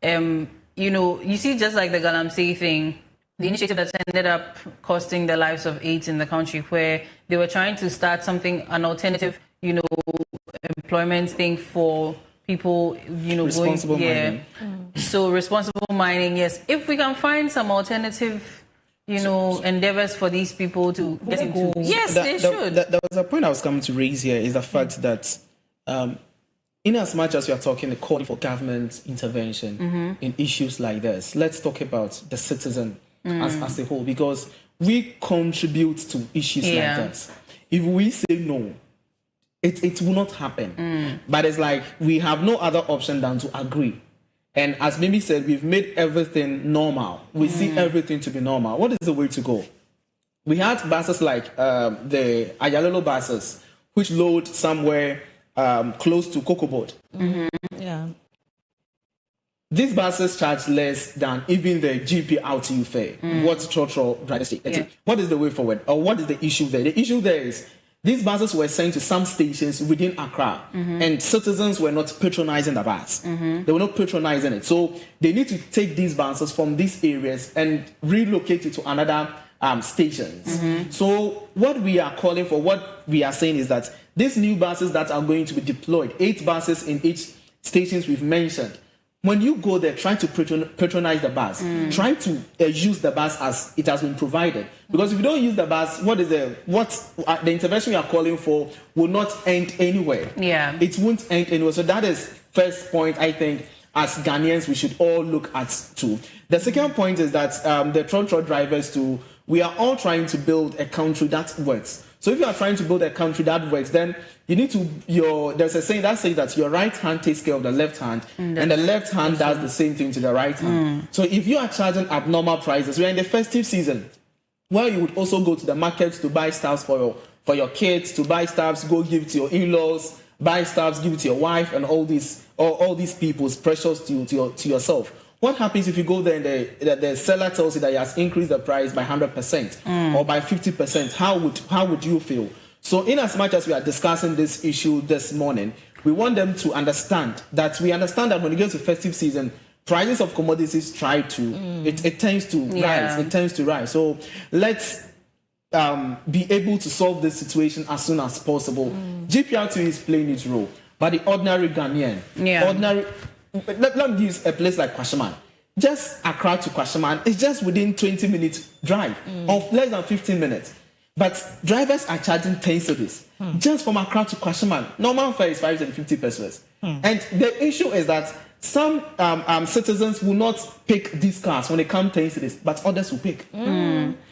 you see, just like the Galamsey thing, the initiative that ended up costing the lives of 8 in the country, where they were trying to start something, an alternative, employment thing for people, responsible mining. So responsible mining, yes. If we can find some alternative, endeavors for these people to get into, yes, they should. There was a point I was coming to raise here is the fact that, in as much as we are talking the call for government intervention in issues like this, let's talk about the citizen as a whole, because we contribute to issues like this. If we say no, it will not happen. But it's like we have no other option than to agree. And as Mimi said, we've made everything normal. We see everything to be normal. What is the way to go? We had buses like the Ayalolo buses, which load somewhere close to Koko board. Yeah. These buses charge less than even the GP RTU fare. What Trotro drivers take. What is the way forward? Or what is the issue there? The issue there is these buses were sent to some stations within Accra, and citizens were not patronizing the bus. They were not patronizing it. So they need to take these buses from these areas and relocate it to another stations. So what we are calling for, what we are saying is that these new buses that are going to be deployed, 8 buses in each stations we've mentioned, when you go there, try to patronize the bus. Try to use the bus as it has been provided. Because if you don't use the bus, the intervention you are calling for will not end anywhere. Yeah, it won't end anywhere. So that is first point. I think as Ghanaians we should all look at too. The second point is that the trotro drivers too. We are all trying to build a country that works. So if you are trying to build a country that works, then you need to, there's a saying that says that your right hand takes care of the left hand, and the left hand does the same thing to the right hand. So if you are charging abnormal prices, we are in the festive season, where you would also go to the market to buy stuff for your kids, to buy stuff, go give to your in-laws, buy stuff, give it to your wife, and all these people's precious to yourself. What happens if you go there and the seller tells you that he has increased the price by 100% or by 50%? How would you feel? So in as much as we are discussing this issue this morning, we want them to understand that when you get to festive season, prices of commodities it tends to rise. It tends to rise. So let's be able to solve this situation as soon as possible. GPR2 is playing its role, but the ordinary Ghanaian, let me use a place like Kwashiman. Just Accra to Kwashiman, it's just within 20 minutes drive, of less than 15 minutes. But drivers are charging 10 cedis just from Accra to Kwashiman. Normal fare is 550 pesos. And the issue is that some citizens will not pick these cars when they come 10 cedis, but others will pick.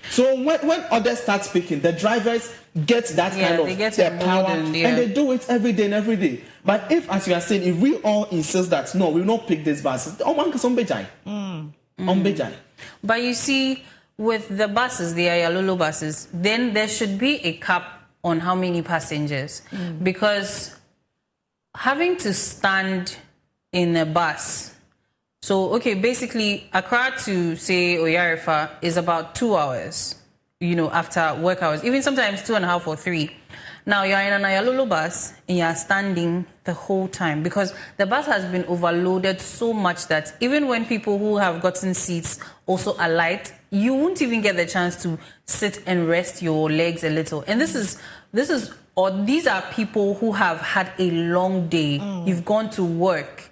So when others start picking, the drivers get that kind of power, and they do it every day and every day. But if, as you are saying, if we all insist that no, we will not pick this bus, but you see, with the buses, the Ayalolo buses, then there should be a cap on how many passengers, because having to stand in a bus. So, basically, Accra to, say, Oyarefa is about 2 hours, after work hours, even sometimes 2.5 or 3. Now, you're in an Ayalolo bus and you're standing the whole time because the bus has been overloaded so much that even when people who have gotten seats also alight, you won't even get the chance to sit and rest your legs a little. And these are people who have had a long day. You've gone to work.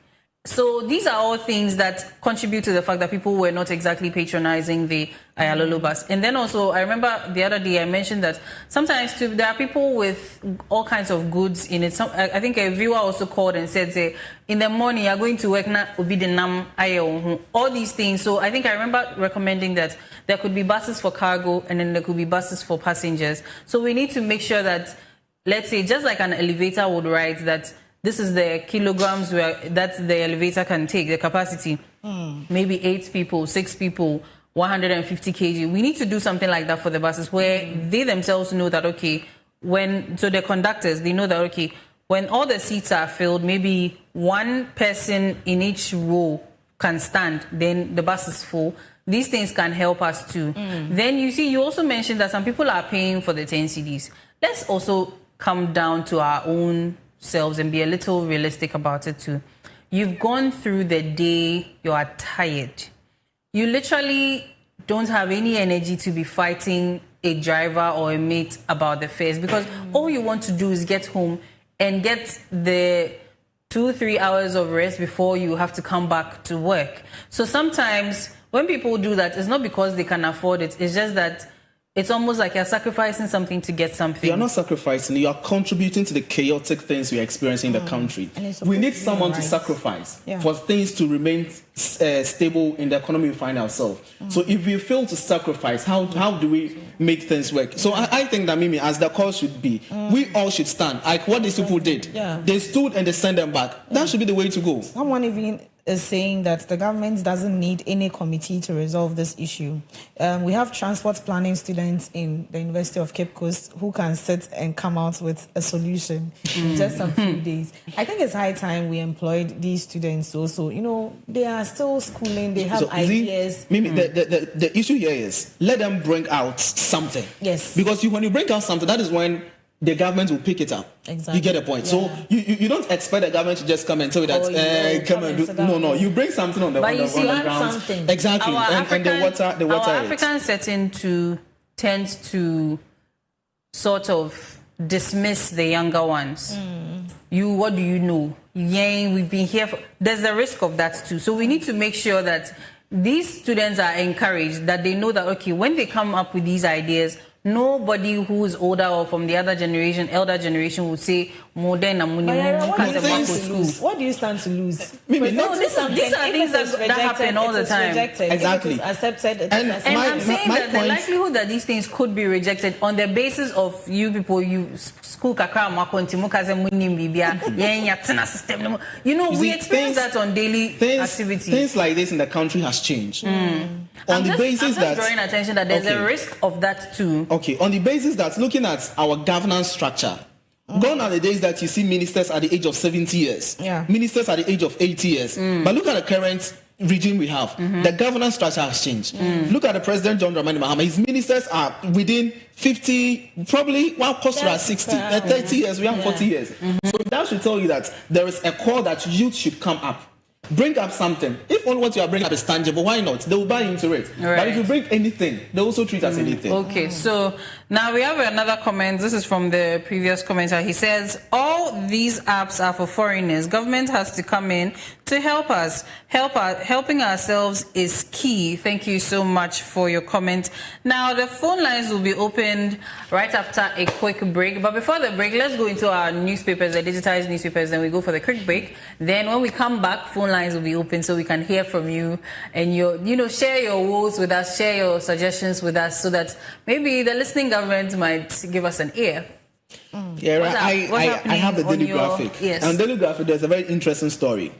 So these are all things that contribute to the fact that people were not exactly patronizing the Ayalolo bus. And then also, I remember the other day I mentioned that sometimes too, there are people with all kinds of goods in it. I think a viewer also called and said, say, in the morning you're going to work all these things. So I think I remember recommending that there could be buses for cargo and then there could be buses for passengers. So we need to make sure that, let's say, just like an elevator would write that this is the kilograms that the elevator can take, the capacity. Maybe 8 people, 6 people, 150 kg. We need to do something like that for the buses where they themselves know that, so the conductors, they know that, when all the seats are filled, maybe one person in each row can stand, then the bus is full. These things can help us too. Then you also mentioned that some people are paying for the 10 cedis. Let's also come down to our own selves and be a little realistic about it too. You've gone through the day, you are tired. You literally don't have any energy to be fighting a driver or a mate about the fares because all you want to do is get home and get the 2-3 hours of rest before you have to come back to work. So sometimes when people do that, it's not because they can afford it. It's just that it's almost like you're sacrificing something to get something. You're not sacrificing. You are contributing to the chaotic things we're experiencing in the country. We need someone to sacrifice for things to remain stable in the economy we find ourselves. So if we fail to sacrifice, how do we make things work? So I think that, Mimi, as the call should be, we all should stand. Like what these people did. They stood and they sent them back. That should be the way to go. Someone even is saying that the government doesn't need any committee to resolve this issue. We have transport planning students in the University of Cape Coast who can sit and come out with a solution in just a few days. I think it's high time we employed these students also. You know, they are still schooling, they have ideas. Mimi, the issue here is let them bring out something. Yes. Because when you bring out something, that is when the government will pick it up. Exactly. You get the point. So you don't expect the government to just come and tell you that come and do. No. You bring something on the ground. Something. Exactly. And the water. Our African setting tends to sort of dismiss the younger ones. What do you know? We've been here. There's a risk of that too. So we need to make sure that these students are encouraged, that they know that, okay, when they come up with these ideas, nobody who is older or from the elder generation would say more than what do you stand to lose? These are things that happen all the time. Exactly. If it is accepted. And I'm saying that the likelihood that these things could be rejected on the basis of you people, school we experience that on daily activities. Things like this in the country has changed. I'm just drawing attention that there's a risk of that too. Okay, on the basis that looking at our governance structure, gone are the days that you see ministers at the age of 70 years, ministers at the age of 80 years. But look at the current regime we have. The governance structure has changed. Look at the President John Dramani Mahama. His ministers are within 50, probably closer to 60, 30 years. We have 40 years. So that should tell you that there is a call that youth should come up. Bring up something. If only what you are bringing up is tangible, why not? They will buy into it. Right. But if you bring anything, they also treat as anything. Okay, so now we have another comment. This is from the previous commenter. He says, all these apps are for foreigners. Government has to come in to help us. Helping ourselves is key. Thank you so much for your comment. Now, the phone lines will be opened right after a quick break. But before the break, let's go into our newspapers, the digitized newspapers. Then we go for the quick break. Then when we come back, phone lines will be open so we can hear from you and share your woes with us, share your suggestions with us so that maybe the listening government might give us an ear. I have the Daily Graphic. Yes. And Daily Graphic, there's a very interesting story.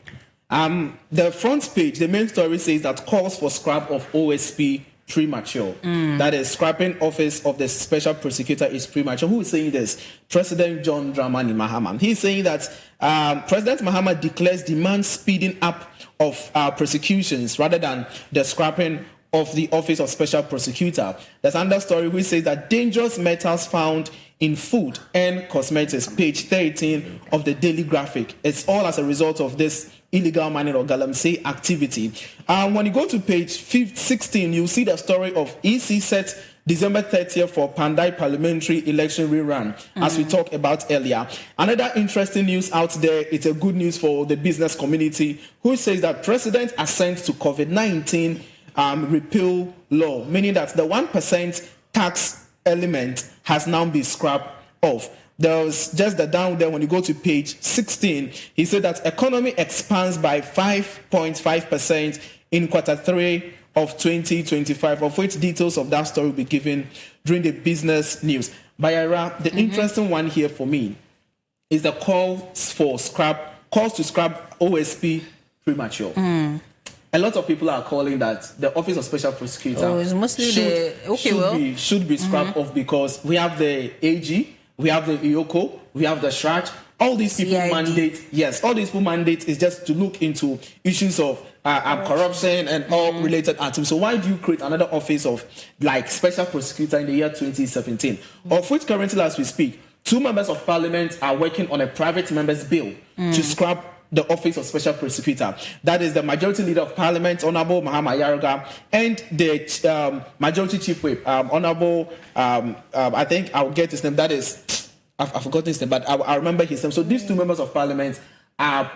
The front page, the main story says that calls for scrap of OSP premature. That is, scrapping office of the special prosecutor is premature. Who is saying this? President John Dramani Mahama. He's saying that President Mahama declares demand speeding up of prosecutions rather than the scrapping of the office of special prosecutor. There's another story which says that dangerous metals found in food and cosmetics, page 13 of the Daily Graphic. It's all as a result of this illegal mining or galamsey activity. When you go to page 16, you'll see the story of EC set December 30th for Pandai parliamentary election rerun, as we talked about earlier. Another interesting news out there, it's a good news for the business community, who says that President assents to COVID-19 repeal law, meaning that the 1% tax element has now been scrapped off. There was just the down there when you go to page 16. He said that economy expands by 5.5% in quarter 3 of 2025, of which details of that story will be given during the business news. Bayara, the interesting one here for me is the calls to scrap OSP premature. A lot of people are calling that the Office of Special Prosecutor should be scrapped off because we have the AG, we have the IOCO, we have the SHRAC. All these people mandate is just to look into issues of corruption and all related activities. So why do you create another office of special prosecutor in the year 2017, of which currently as we speak, 2 members of parliament are working on a private member's bill to scrap the Office of Special Prosecutor. That is the Majority Leader of Parliament, Honorable Mahama Yaruga, and the Majority Chief Whip, Honorable, I think I'll get his name, that is, I've forgotten his name, but I remember his name. So these 2 members of Parliament are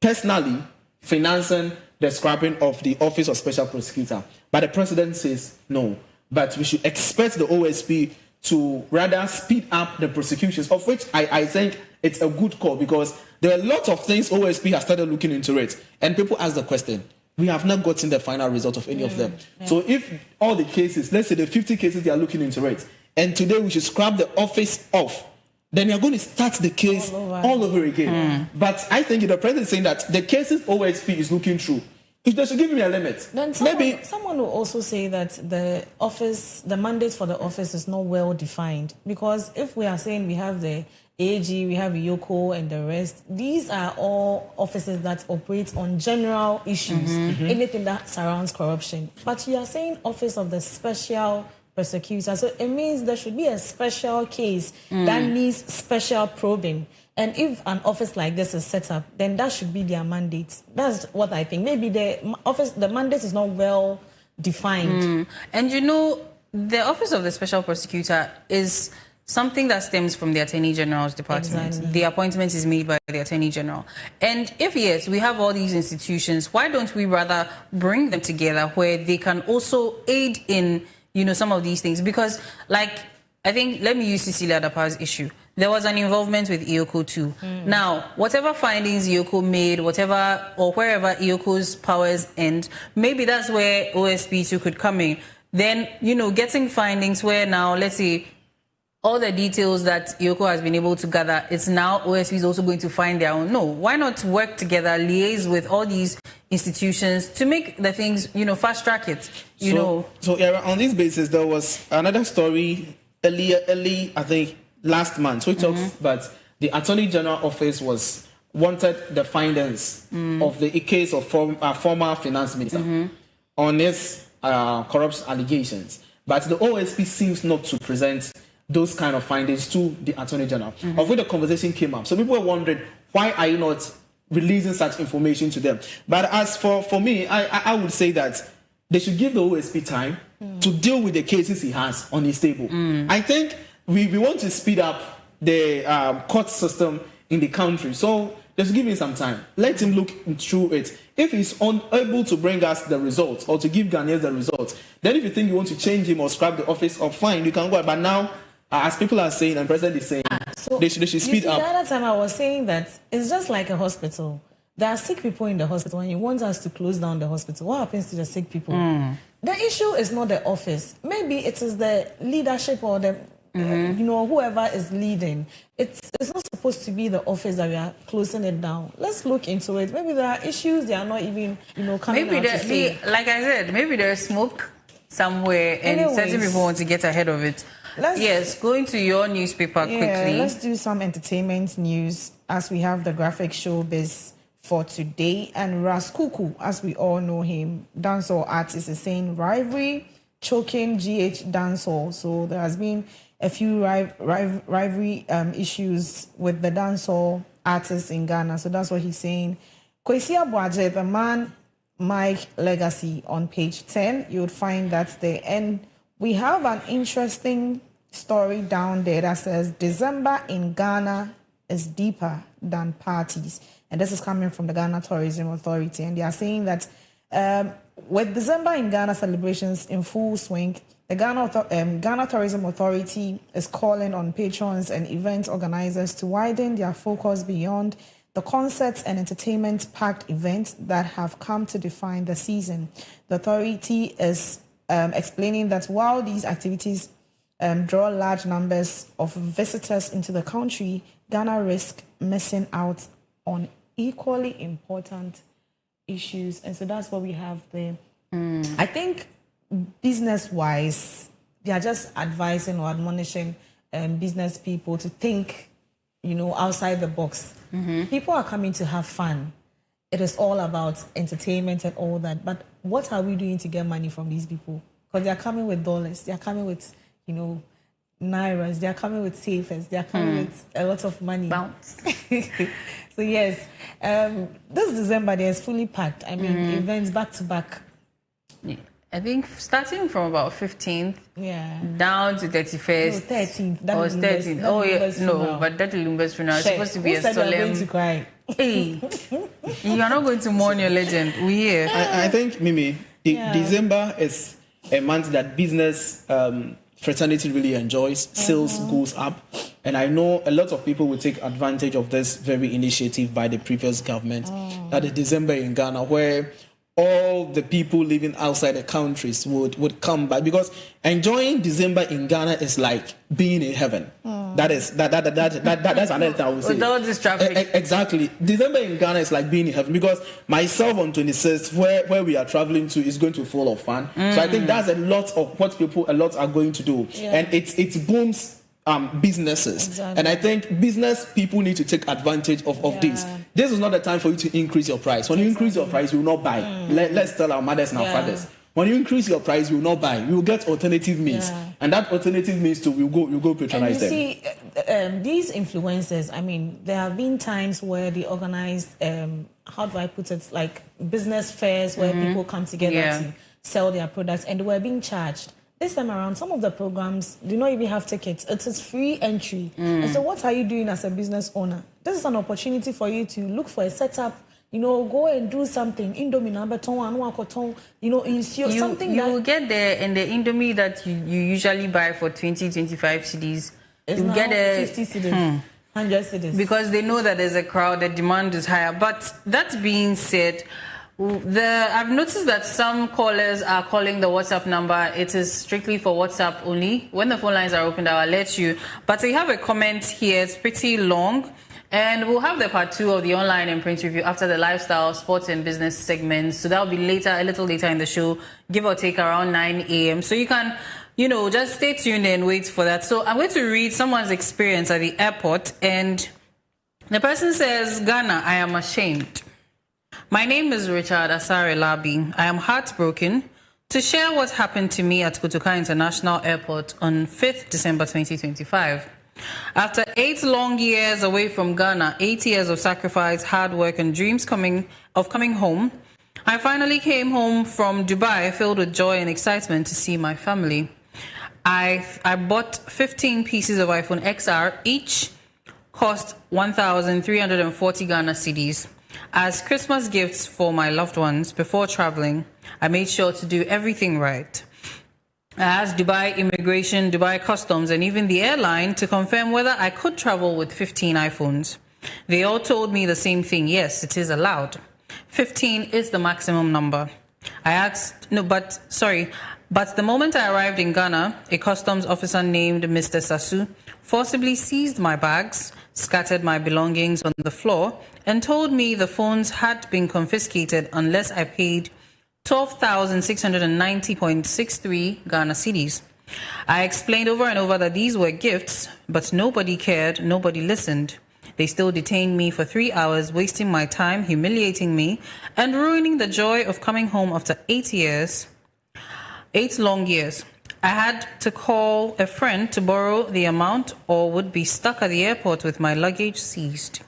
personally financing the scrapping of the Office of Special Prosecutor. But the president says no. But we should expect the OSP to rather speed up the prosecutions, of which I think it's a good call, because there are lots of things OSP has started looking into it. And people ask the question, we have not gotten the final result of any of them. Yeah. So if all the cases, let's say the 50 cases, they are looking into it, and today we should scrap the office off, then you're going to start the case all over again. But I think the president is saying that the cases OSP is looking through, if they should give me a limit. Then someone will also say that the mandate for the office is not well defined, because if we are saying we have the AG, we have Yoko and the rest, these are all offices that operate on general issues, anything that surrounds corruption. But you are saying Office of the Special Prosecutor, so it means there should be a special case that needs special probing. And if an office like this is set up, then that should be their mandate. That's what I think. Maybe the mandate is not well defined. And the Office of the Special Prosecutor is something that stems from the Attorney General's department. Exactly. The appointment is made by the Attorney General. And if, yes, we have all these institutions, why don't we rather bring them together where they can also aid in, some of these things? Because, I think, let me use Cecilia Dapa's issue. There was an involvement with EOCO too. Now, whatever findings EOCO made, wherever EOCO's powers end, maybe that's where OSP too could come in. Then, getting findings where now, let's say, all the details that EOCO has been able to gather, it's now OSP is also going to find their own. No, why not work together, liaise with all these institutions to make the things, fast track it, So, on this basis, there was another story early, I think, last month, which talks about the Attorney General Office wanted the findings of the case of former finance minister on his corruption allegations. But the OSP seems not to present those kind of findings to the Attorney General, of which the conversation came up. So people were wondering, why are you not releasing such information to them? But as for me, I would say that they should give the OSP time to deal with the cases he has on his table. I think we want to speed up the court system in the country. So just give him some time. Let him look through it. If he's unable to bring us the results or to give Ghanaians the results, then if you think you want to change him or scrap the office, fine, you can go. But now, as people are saying and President is saying, they should speed up. The other time I was saying that it's just like a hospital. There are sick people in the hospital, and you want us to close down the hospital. What happens to the sick people? The issue is not the office. Maybe it is the leadership or the whoever is leading. It's not supposed to be the office that we are closing it down. Let's look into it. Maybe there are issues they are not even coming out to say. Like I said, maybe there's smoke somewhere, and certain people want to get ahead of it. Going to your newspaper quickly. Let's do some entertainment news as we have the graphic showbiz for today. And Raskuku, as we all know him, dancehall artist, is saying rivalry choking GH dancehall. So there has been a few rivalry issues with the dancehall artists in Ghana. So that's what he's saying. Kwesi Abuaje, the man Mike legacy, on page 10, you would find that there. And we have an interesting story down there that says December in Ghana is deeper than parties. And this is coming from the Ghana Tourism Authority. And they are saying that with December in Ghana celebrations in full swing, the Ghana Tourism Authority is calling on patrons and event organizers to widen their focus beyond the concerts and entertainment-packed events that have come to define the season. The authority is explaining that while these activities draw large numbers of visitors into the country, Ghana risks missing out on equally important issues. And so that's what we have there. I think business-wise, they are just advising or admonishing business people to think, outside the box. People are coming to have fun. It is all about entertainment and all that. But what are we doing to get money from these people? Because they are coming with dollars. They are coming with, nairas. They are coming with safers. They are coming with a lot of money. Bounce. So yes, this December there's fully packed. I mean, events back to back. Yeah. I think starting from about 15th down to 31st. No, 13th. That was 13th. Oh, yeah. No, but that Lumba's funeral is supposed to be a solemn. Going to cry? Hey, you are not going to mourn your legend. We here. I think, Mimi, December is a month that business fraternity really enjoys. Sales goes up. And I know a lot of people will take advantage of this very initiative by the previous government. That is December in Ghana, where all the people living outside the countries would come back, because enjoying December in Ghana is like being in heaven. That's another thing I would say. With all this traffic. Exactly. December in Ghana is like being in heaven, because myself on 26th, where we are traveling to, is going to full of fun. So I think that's a lot of what people are going to do. And it booms businesses. Exactly. And I think business people need to take advantage of this. This is not the time for you to increase your price. When you increase your price, you will not buy. Let's tell our mothers and our fathers. When you increase your price, you will not buy. You will get alternative means. And that alternative means to you go patronize them. See, these influencers, I mean, there have been times where they organized, how do I put it, like business fairs where people come together to sell their products, and they were being charged. This time around, some of the programs do not even have tickets. It is free entry. And so what are you doing as a business owner? This is an opportunity for you to look for a setup, go and do something. Indomie number something you will get there, and the Indomie that you usually buy for 20-25 cedis, you get 50 cedis, 100 cedis. Because they know that there's a crowd, the demand is higher. But that being said, I've noticed that some callers are calling the WhatsApp number. It is strictly for WhatsApp only. When the phone lines are opened, I'll let you. But we have a comment here. It's pretty long. And we'll have the part 2 of the online and print review after the lifestyle, sports and business segments. So that'll be a little later in the show, give or take around 9 a.m. So you can, just stay tuned and wait for that. So I'm going to read someone's experience at the airport. And the person says, Ghana, I am ashamed. My name is Richard Asare Labi. I am heartbroken to share what happened to me at Kotoka International Airport on 5th December 2025. After 8 long years away from Ghana, 8 years of sacrifice, hard work, and dreams coming home, I finally came home from Dubai filled with joy and excitement to see my family. I bought 15 pieces of iPhone XR, each cost 1,340 Ghana cedis. As Christmas gifts for my loved ones before traveling, I made sure to do everything right. I asked Dubai Immigration, Dubai Customs, and even the airline to confirm whether I could travel with 15 iPhones. They all told me the same thing. Yes, it is allowed. 15 is the maximum number. But the moment I arrived in Ghana, a customs officer named Mr. Sasu forcibly seized my bags, scattered my belongings on the floor, and told me the phones had been confiscated unless I paid 12,690.63 Ghana cedis. I explained over and over that these were gifts, but nobody cared, nobody listened. They still detained me for 3 hours, wasting my time, humiliating me, and ruining the joy of coming home after 8 long years. I had to call a friend to borrow the amount or would be stuck at the airport with my luggage seized.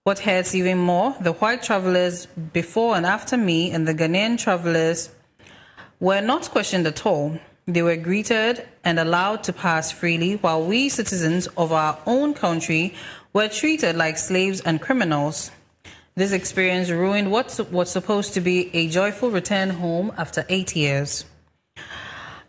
What hurts even more, the white travelers before and after me and the Ghanaian travelers were not questioned at all. They were greeted and allowed to pass freely, while we citizens of our own country were treated like slaves and criminals. This experience ruined what was supposed to be a joyful return home after 8 years.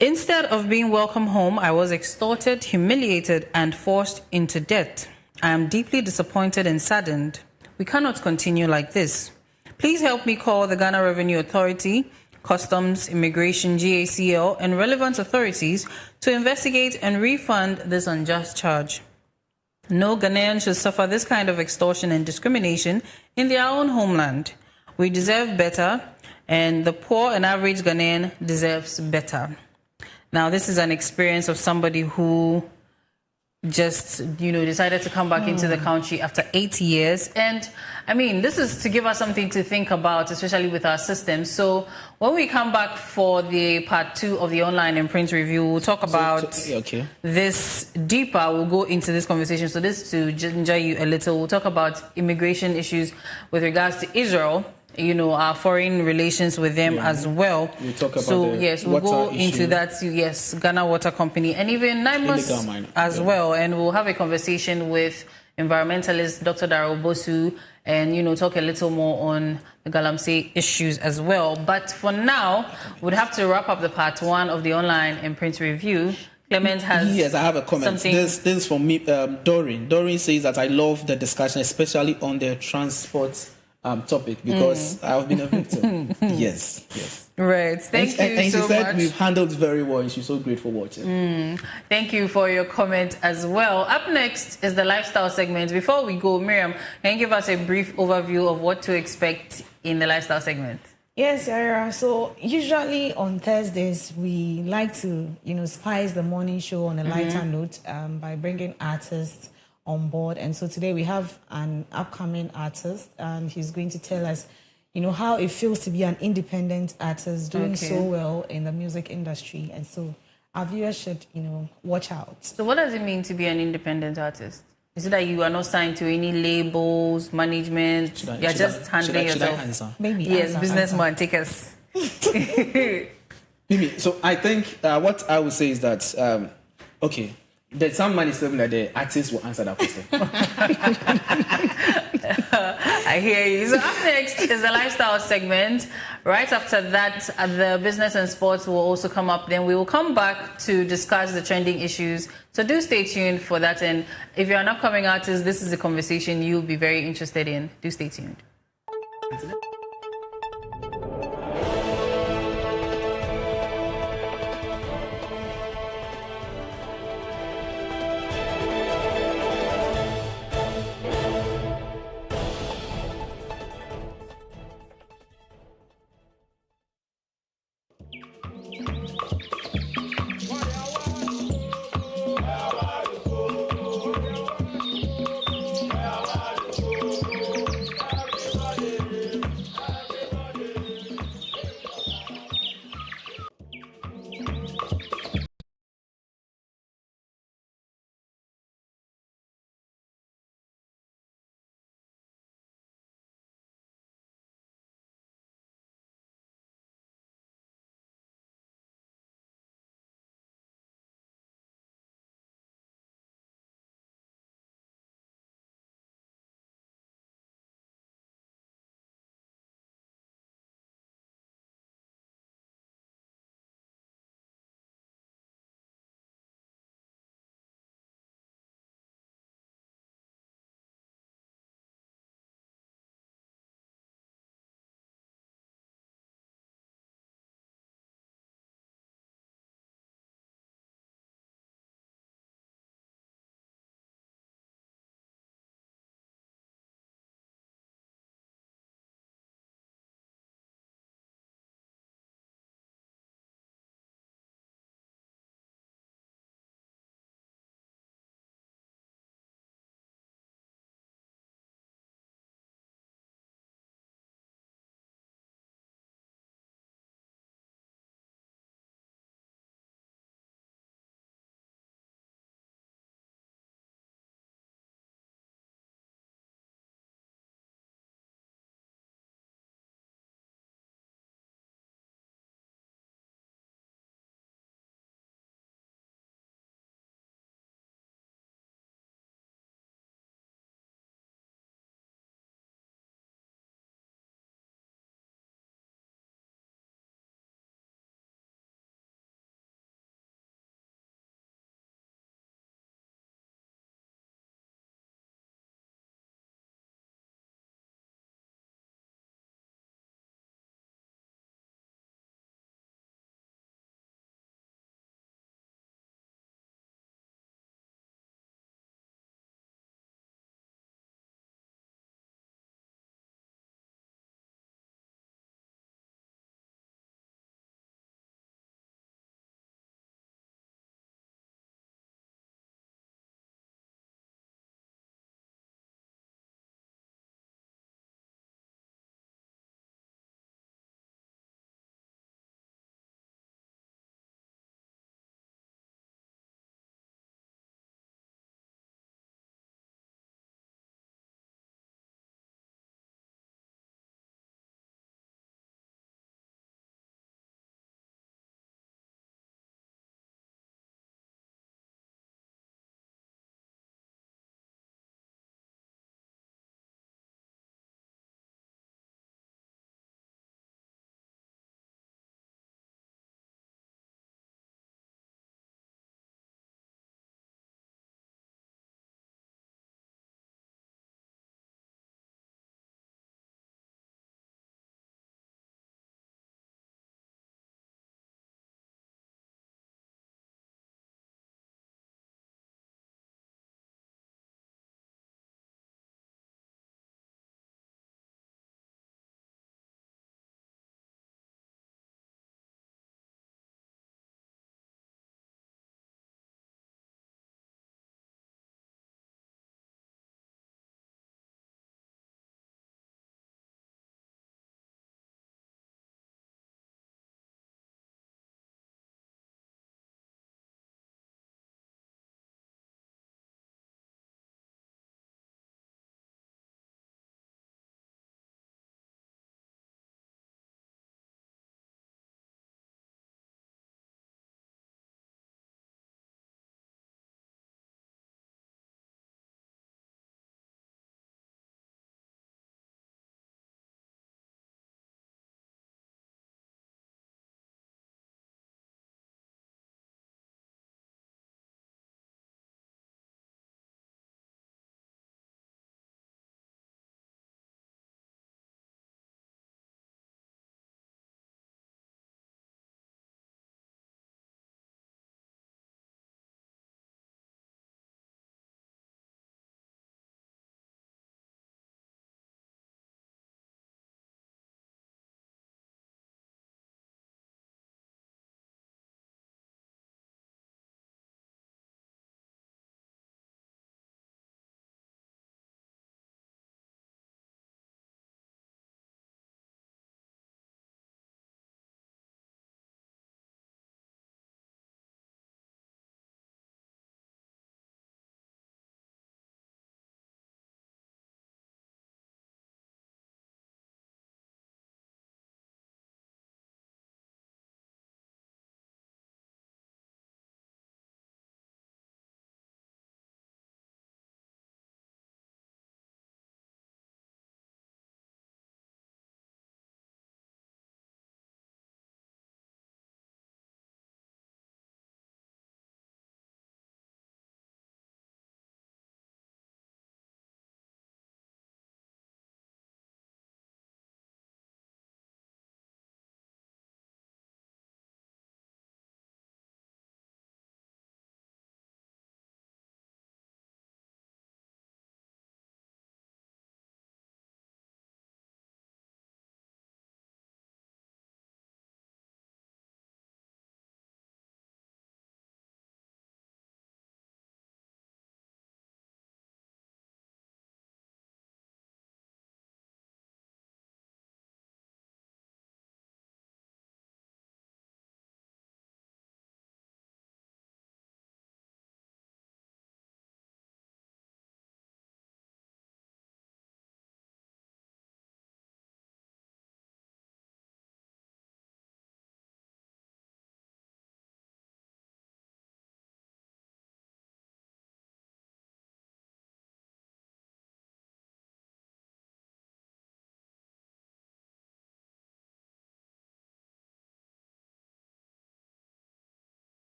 Instead of being welcomed home, I was extorted, humiliated, and forced into debt. I am deeply disappointed and saddened. We cannot continue like this. Please help me call the Ghana Revenue Authority, Customs, Immigration, GACL, and relevant authorities to investigate and refund this unjust charge. No Ghanaian should suffer this kind of extortion and discrimination in their own homeland. We deserve better, and the poor and average Ghanaian deserves better. Now, this is an experience of somebody who just, decided to come back into the country after 8 years. And, I mean, this is to give us something to think about, especially with our systems. So when we come back for the part 2 of the online and print review, we'll talk about this deeper. We'll go into this conversation. So this to ginger you a little. We'll talk about immigration issues with regards to Israel our foreign relations with them as well. We talk about we'll go into that. Yes, Ghana Water Company and even NIMOS as well, and we'll have a conversation with environmentalist Dr. Darrell Bosu, and talk a little more on the Galamsey issues as well. But for now, we'd have to wrap up the part 1 of the online and print review. Clement has Yes, I have a comment. This is from me, Doreen. Doreen says that I love the discussion, especially on the transport topic, because I've been a victim. Yes. Right. Thank you so much. And she said we've handled very well, and she's so great for watching. Thank you for your comment as well. Up next is the lifestyle segment. Before we go, Miriam, can you give us a brief overview of what to expect in the lifestyle segment? Yes, Yara. So usually on Thursdays, we like to, spice the morning show on a lighter note by bringing artists on board. And so today we have an upcoming artist, and he's going to tell us, how it feels to be an independent artist doing so well in the music industry. And so our viewers should, watch out. So what does it mean to be an independent artist? Is it that you are not signed to any labels, management? You're just handling yourself? Maybe. Yes, businessman, take us. Maybe. So I think what I would say is that, there's some money still that the artist will answer that question. I hear you. So up next is the lifestyle segment. Right after that, the business and sports will also come up. Then we will come back to discuss the trending issues. So do stay tuned for that. And if you're an upcoming artist, this is a conversation you'll be very interested in. Do stay tuned.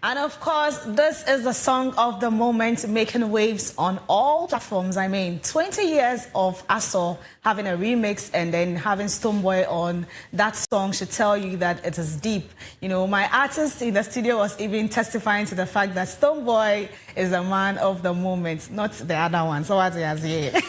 And of course, this is the song of the moment, making waves on all platforms. I mean, 20 years of Aso having a remix and then having Stonebwoy on that song should tell you that it is deep. You know, my artist in the studio was even testifying to the fact that Stonebwoy is the man of the moment, not the other one. So what is it?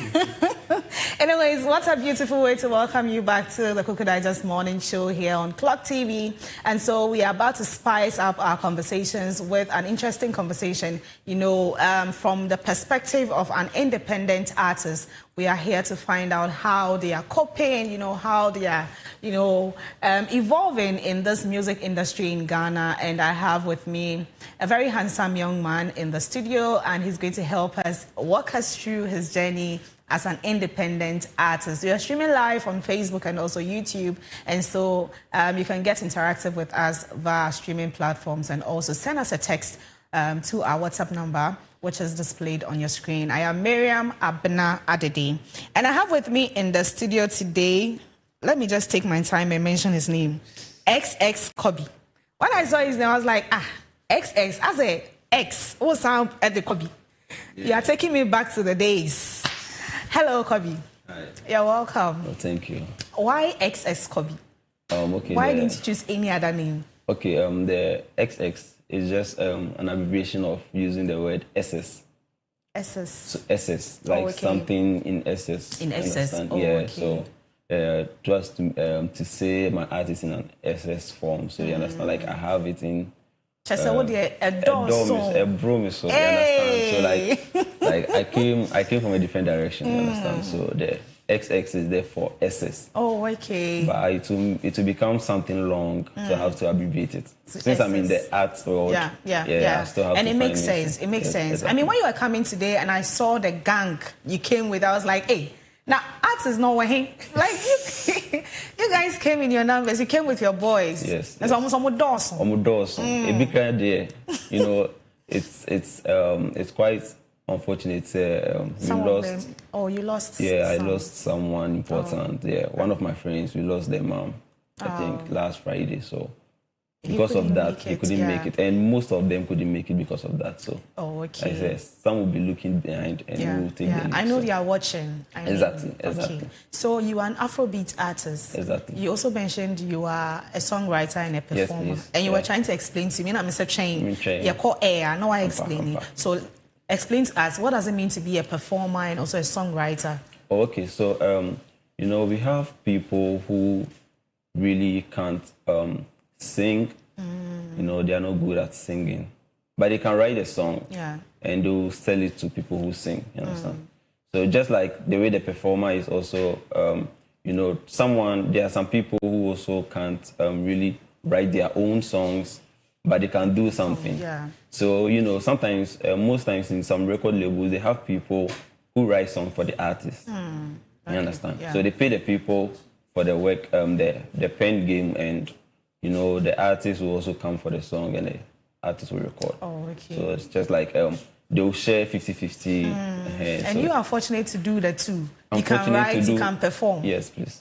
Anyways, what a beautiful way to welcome you back to the Koko Digest Morning Show here on Clock TV. And so we are about to spice up our conversations with an interesting conversation, you know, from the perspective of an independent artist. We are here to find out how they are coping, you know, how they are, you know, evolving in this music industry in Ghana. And I have with me a very handsome young man in the studio, and he's going to help us walk us through his journey as an independent artist. We are streaming live on Facebook and also YouTube, and so you can get interactive with us via streaming platforms, and also send us a text to our WhatsApp number, which is displayed on your screen. I am Miriam Abena Adede, and I have with me in the studio today, let me just take my time and mention his name, XX Kobe. When I saw his name, I was like, XX, I said, X, what sound at the Kobe? Yeah. You are taking me back to the days. Hello, Kobe. Hi. You're welcome. Oh, thank you. Why XX Kobe? Okay. Why didn't you choose any other name? Okay, the XX is just an abbreviation of using the word SS. SS. So SS, like something in SS. In SS. Oh, yeah. Okay. So just to say my art is in an SS form, so you understand. Like I have it in. A broom is so you understand. So like I came from a different direction, you understand. So the XX is there for SS. Oh, okay. But it will become something long, so I have to abbreviate it. Since SS. I'm in the art world, yeah. I still have and to it makes sense. It makes sense. Exactly. I mean, when you were coming today and I saw the gang you came with, I was like, hey. Now, art is not working. Like, you guys came in your numbers. You came with your boys. Yes. It's almost dawson. A big idea. You know, it's quite unfortunate. We lost. Oh, you lost. Yeah, I lost someone important. Yeah, one of my friends. We lost their mom. I think last Friday. So. Because of that, he couldn't make it, and most of them couldn't make it because of that. So, okay. I said, some will be looking behind, and we will take the lead. I know they are watching. Exactly. Okay. So you are an Afrobeat artist. Exactly. You also mentioned you are a songwriter and a performer, yes, and you were trying to explain to me. I'm Mr. Chain. You call air. No, I explain it. So, explain to us, what does it mean to be a performer and also a songwriter? Oh, okay. So, you know, we have people who really can't sing. You know, they are not good at singing, but they can write a song and they'll sell it to people who sing. You understand? So just like the way the performer is also, you know, there are some people who also can't really write their own songs, but they can do something. So, you know, sometimes, most times in some record labels, they have people who write songs for the artist. You understand? So they pay the people for the work, the pen game, and you know, the artist will also come for the song and the artist will record. Oh, okay. So it's just like they'll share 50-50. And so you are fortunate to do that too. You can write, you can perform. Yes, please.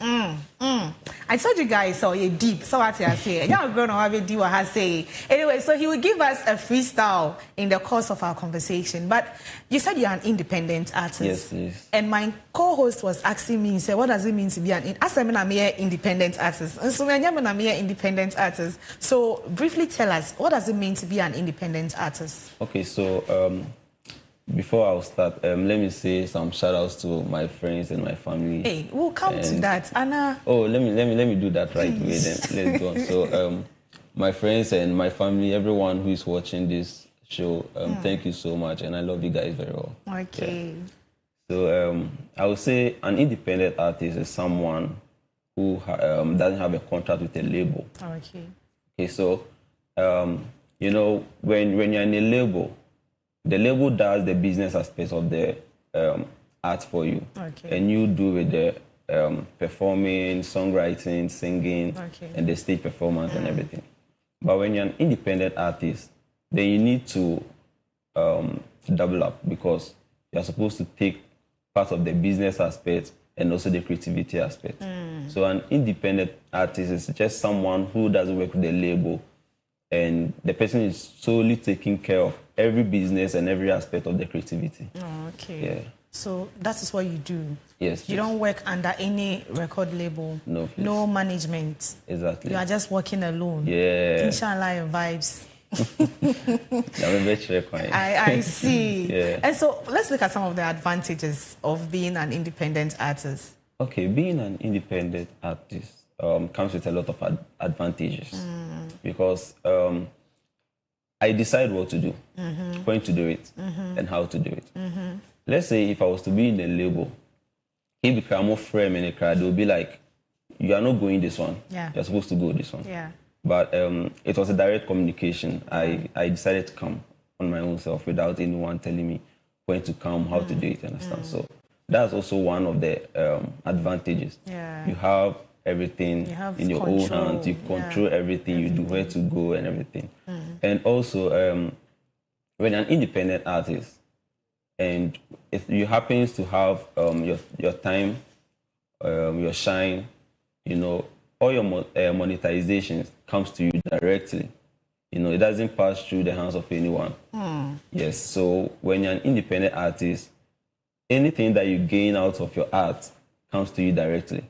I told you guys, so you're deep. So what I say? You're going to have a deal, I say. Anyway, so he will give us a freestyle in the course of our conversation. But you said you're an independent artist. Yes, please. And my co-host was asking me, he said, what does it mean to be an independent artist? And so I'm an independent artist. So briefly tell us, what does it mean to be an independent artist? Okay, so before I'll start, let me say some shout outs to my friends and my family. Hey, we'll come to that, Anna. Oh, let me do that right away then. Let's go on. So my friends and my family, everyone who is watching this show, thank you so much, and I love you guys very well. Okay. Yeah. So I would say an independent artist is someone who doesn't have a contract with a label. Okay. Okay, so you know, when you're in a label, the label does the business aspects of the art for you. Okay. And you do with the performing, songwriting, singing, and the stage performance and everything. But when you're an independent artist, then you need to double up, because you're supposed to take part of the business aspect and also the creativity aspect. So an independent artist is just someone who doesn't work with the label and the person is solely taking care of every business and every aspect of the creativity. Oh, okay. Yeah. So that is what you do. Yes. You don't work under any record label. No. Please. No management. Exactly. You are just working alone. Yeah. Inshallah vibes. I see. Yeah. And so let's look at some of the advantages of being an independent artist. Okay, being an independent artist comes with a lot of advantages because I decide what to do, when to do it, and how to do it. Let's say if I was to be in a label, if the crowd more frame in a crowd, they'll be like, you are not going this one. Yeah. You're supposed to go this one. Yeah. But it was a direct communication. I decided to come on my own self without anyone telling me when to come, how to do it, understand? So that's also one of the advantages. Yeah. You have everything in your own hands. You control everything. You do where to go and everything. And also, when you're an independent artist, and if you happen to have your time, your shine, you know, all your monetization comes to you directly. You know, it doesn't pass through the hands of anyone. Yes, so when you're an independent artist, anything that you gain out of your art comes to you directly.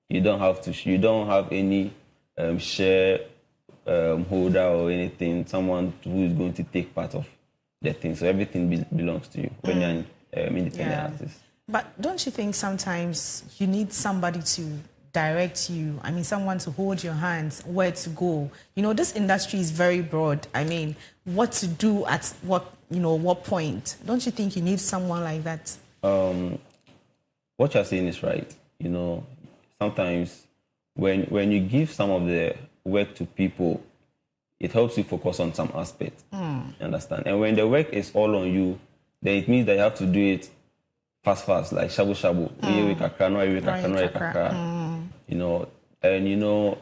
You don't have any share holder or anything, someone who is going to take part of the thing. So everything belongs to you when you're an independent artist. But don't you think sometimes you need somebody to direct you? I mean, someone to hold your hands, where to go. You know, this industry is very broad. I mean, what to do at what point. Don't you think you need someone like that? What you're saying is right. You know, sometimes when you give some of the work to people, it helps you focus on some aspect. You understand? And when the work is all on you, then it means that you have to do it fast, like shabu shabu. You know, and you know,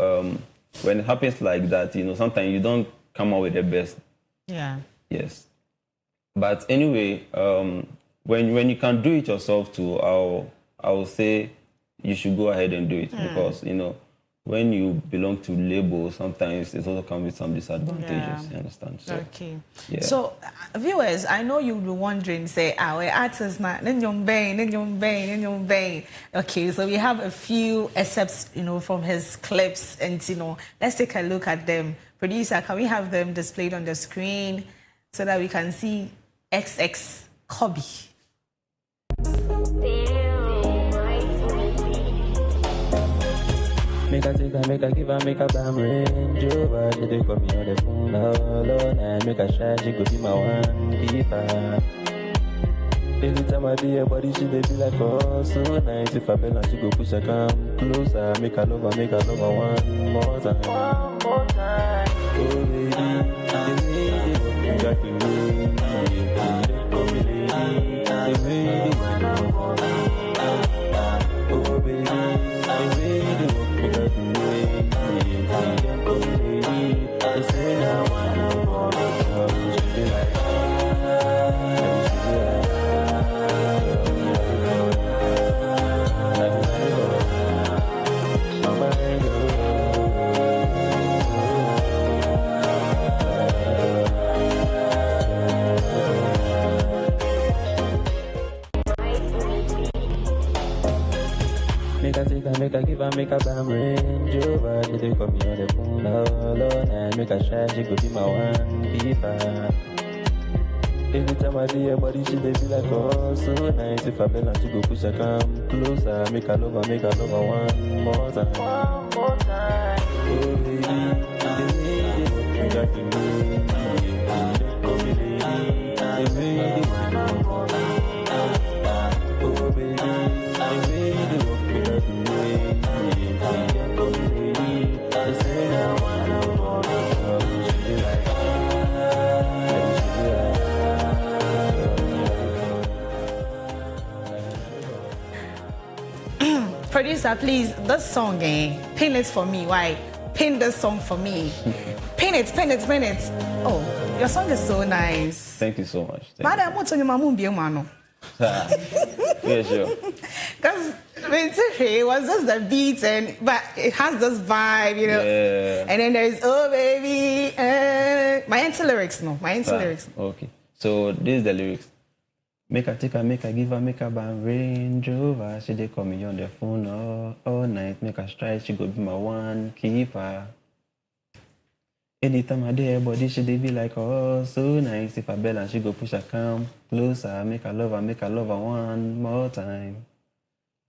when it happens like that, you know, sometimes you don't come out with the best. Yeah. Yes. But anyway, when you can do it yourself too, I will say you should go ahead and do it because, you know, when you belong to labels, sometimes it also comes with some disadvantages. You understand? So, okay. Yeah. So, viewers, I know you'll be wondering, say, we're artists now. Okay, so we have a few excerpts, you know, from his clips, and you know, let's take a look at them. Producer, can we have them displayed on the screen so that we can see XX Kobe? Make a take a, make a give a, make a bam range over. They call me on the phone all night. Make a shine, she could be my one keeper. Anytime I do her body, she they be like, oh, so nice. If I bell she go push her come closer. Make a lover one more time. One more time. Oh, baby, the way they got the way. Oh, baby, the way they want to for me. Oh, baby, the way they make a give a, make a bam range over. They call me on the phone all night. Make a shine, she could be my one keeper. Anytime I see her body, she they be like, oh, so nice. If I bell she go push her come closer. Make a lover one more time. One more time. Oh, baby, the way they got the way. Oh, baby, the way they want to for me. Oh, baby, the way they got the way. Producer, please, this song, pin it for me. Why? Pin this song for me. Pin it. Oh, your song is so nice. Thank you so much. Madam, what's on your mom? Yeah, sure. Because it was just the beat, but it has this vibe, you know. Yeah. And then there's oh baby, my answer lyrics, no, my answer lyrics. Okay, so this is the lyrics. Make her take her, make her give her, make her buy Range Rover. She dey call me on the phone all night. Make her strike, she go be my one keeper. Anytime I dey her body, she dey be like, oh, so nice. If I bell and she go push her come closer. Make her love her one more time.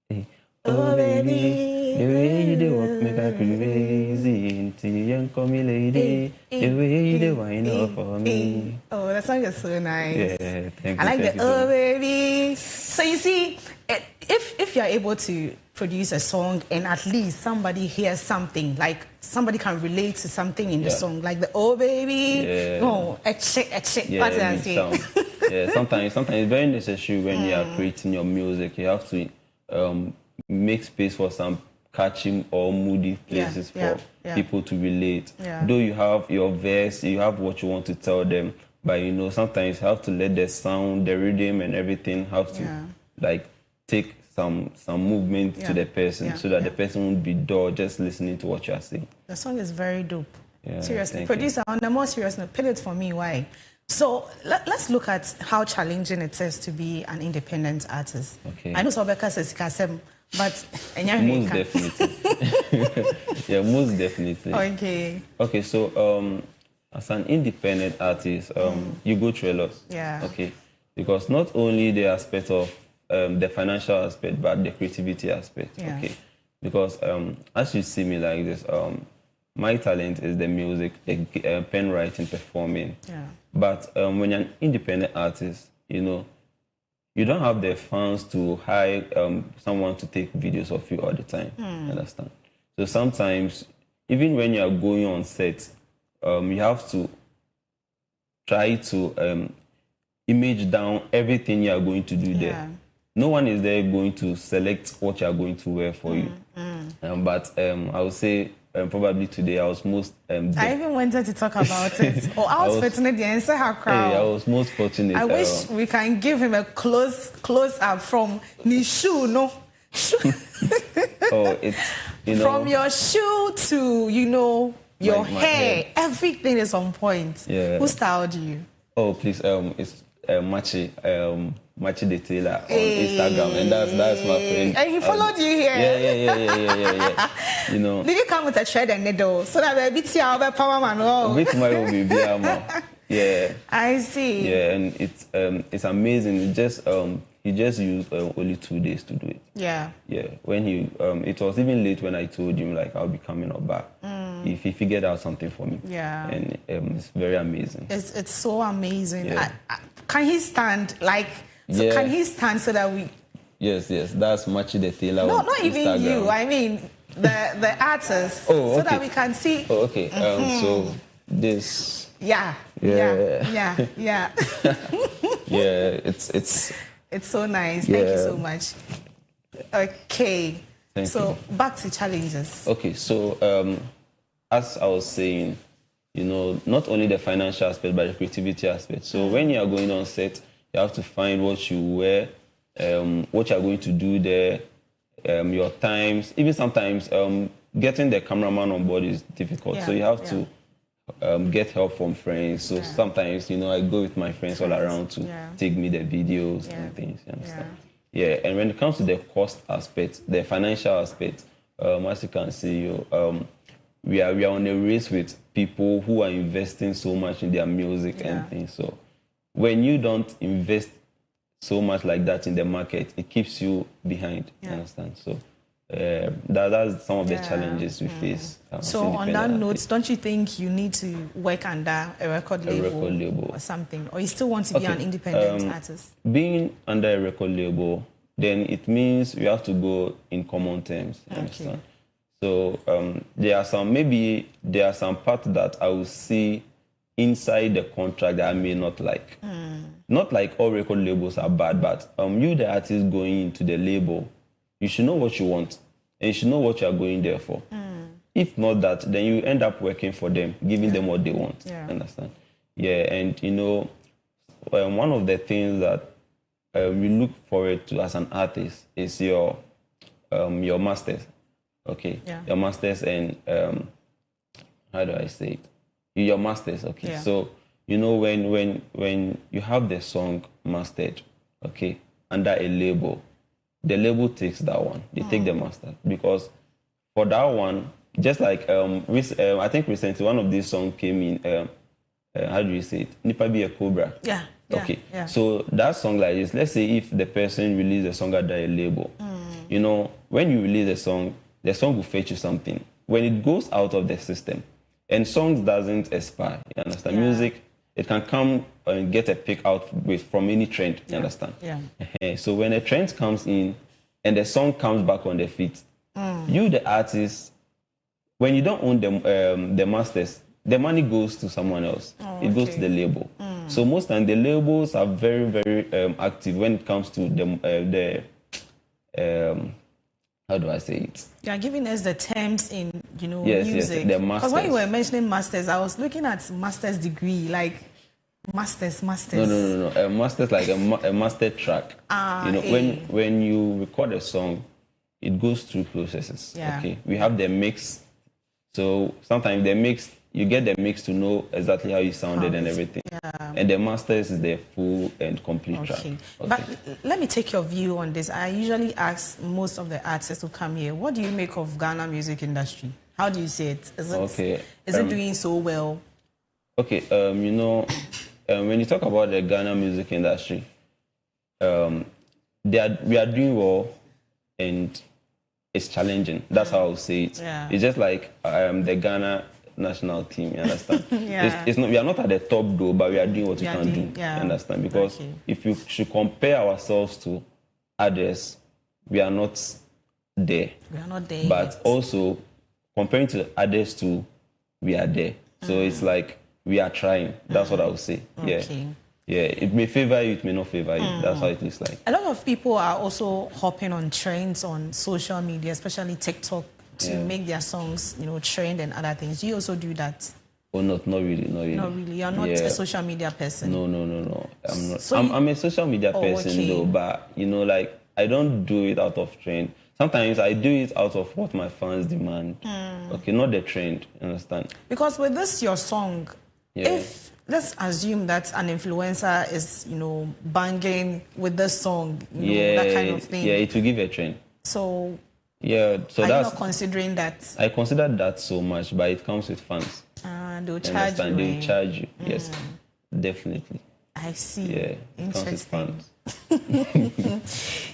Hey. Oh, baby, the way you dey walk make her crazy. Until you call me lady, the way you dey wind up for me. Oh, that song is so nice. Yeah, thank you. I like the oh baby. So you see, if you're able to produce a song and at least somebody hears something, like somebody can relate to something in the song, like the oh baby, no, a chick, what did I say? Yeah, sometimes it's very necessary when you are creating your music. You have to make space for some catchy or moody places for people to relate. Yeah. Though you have your verse, you have what you want to tell them, but you know sometimes you have to let the sound, the rhythm, and everything have to like take some movement to the person so that the person won't be dull just listening to what you are saying. The song is very dope. Yeah, seriously, producer, on the more serious note, put it for me. Why? So let's look at how challenging it is to be an independent artist. Okay. I know Sobeka says Kasem, but most definitely. Yeah, most definitely. Okay, so as an independent artist, you go through a lot. Yeah. Okay. Because not only the aspect of the financial aspect, but the creativity aspect. Yeah. Okay. Because as you see me like this, my talent is the music, the pen writing, performing. Yeah. But when you're an independent artist, you know, you don't have the funds to hire someone to take videos of you all the time. Understand? So sometimes, even when you are going on set, you have to try to image down everything you are going to do there. No one is there going to select what you are going to wear for you. But I would say probably today I was most... I even wanted to talk about it. I was fortunate the answer her crowd. I was most fortunate. I wish we can give him a close up from the shoe, no? It's, you know... From your shoe to, you know, your hair. Everything is on point. Yeah. Who styled you? Oh, please, it's Machi the Tailor on Instagram, and that's my friend. And he followed you here. Yeah. You know. Did you come with a thread and needle so that baby tia power man? With my baby, yeah. I see. Yeah, and it's amazing. It just he just used only 2 days to do it. Yeah. Yeah. When he it was even late when I told him like I'll be coming up back. If he figured out something for me. Yeah. And it's very amazing. It's so amazing. Yeah. Can he stand like? So can he stand so that we... Yes, that's Machi the Tailor. No, not even Instagram. You. I mean, the artist. Oh, okay. So that we can see... Oh, okay. So this... Yeah. Yeah, it's so nice. Thank you so much. Okay. Thank you. Back to challenges. Okay, so as I was saying, you know, not only the financial aspect, but the creativity aspect. So when you are going on set, you have to find what you wear, what you are going to do there, your times. Even sometimes getting the cameraman on board is difficult. So you have to get help from friends. So sometimes, you know, I go with my friends all around to take me the videos and things. You understand? Yeah. And when it comes to the cost aspect, the financial aspect, as you can see, we are on a race with people who are investing so much in their music and things. So when you don't invest so much like that in the market, it keeps you behind. You understand? So that's some of the challenges we face. So on that note, don't you think you need to work under a record label or something? Or you still want to be an independent artist? Being under a record label, then it means we have to go in common terms. You understand? So there are some parts that I will see inside the contract that I may not like. Not like all record labels are bad, but you, the artist going into the label, you should know what you want and you should know what you are going there for. If not that, then you end up working for them, giving them what they want. Understand? Yeah, and you know, one of the things that we look forward to as an artist is your your masters. Okay. Yeah. Your masters and how do I say it? Your masters. Okay. Yeah. So you know when you have the song mastered, okay, under a label, the label takes that one. They take the master because for that one, just like I think recently one of these songs came in. How do you say it? Nipa be a Cobra. Yeah. Okay. Yeah. So that song like this, let's say if the person released a song under a label, you know, when you release a song, the song will fetch you something. When it goes out of the system, and songs doesn't expire, you understand? Yeah. Music, it can come and get a pick out from any trend, you understand? Yeah. So when a trend comes in and the song comes back on the feet, you the artist, when you don't own the masters, the money goes to someone else. It goes to the label. So most times the labels are very, very active when it comes to the how do I say it? You are giving us the terms in, you know, yes, music. Yes, the because when you masters. were mentioning masters, I was looking at master's degree, like masters. No. A master's like a master track. You know, when you record a song, it goes through processes. Yeah. Okay. We have the mix. So sometimes the mix, you get the mix to know exactly how you sounded and everything. Yeah. And the masters is the full and complete track. Okay. But let me take your view on this. I usually ask most of the artists who come here, what do you make of Ghana music industry? How do you see it? Is it doing so well? Okay, you know, when you talk about the Ghana music industry, we are doing well and it's challenging. That's how I would say it. Yeah. It's just like the Ghana national team, you understand? Yeah. It's not, we are not at the top though, but we are doing what we can do. Yeah. You understand? Because if you should compare ourselves to others, we are not there. We are not there. But also comparing to others too, we are there. So it's like we are trying. That's what I would say. Okay. Yeah, it may favor you, it may not favor you. That's how it looks like. A lot of people are also hopping on trends on social media, especially TikTok, to make their songs, you know, trend and other things. Do you also do that? Oh, not really. Not really. You're not a social media person. No. I'm not. So I'm a social media person though, but you know, like I don't do it out of trend. Sometimes I do it out of what my fans demand. Okay, not the trend. You understand? Because with this your song, if let's assume that an influencer is, you know, banging with this song, you know, that kind of thing. Yeah, it will give a trend. So so are that's you not considering that? I consider that so much, but it comes with fans. They'll charge you. They'll charge you. Yes, definitely. I see. Yeah, it comes with fans.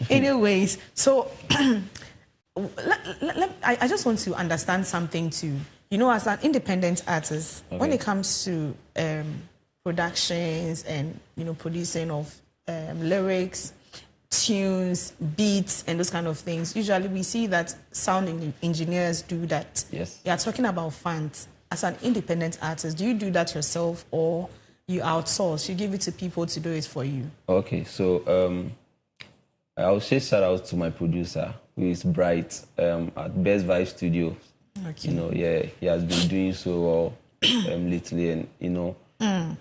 Anyways, so I just want to understand something too. You know, as an independent artist, when it comes to productions and, you know, producing of lyrics, tunes, beats, and those kind of things, usually we see that sound engineers do that. Yes. You are talking about fans. As an independent artist, do you do that yourself or you outsource? You give it to people to do it for you? Okay, so I will say shout out to my producer, who is Bright, at Best Vibe Studio. Okay. You know, he has been doing so well lately, and you know,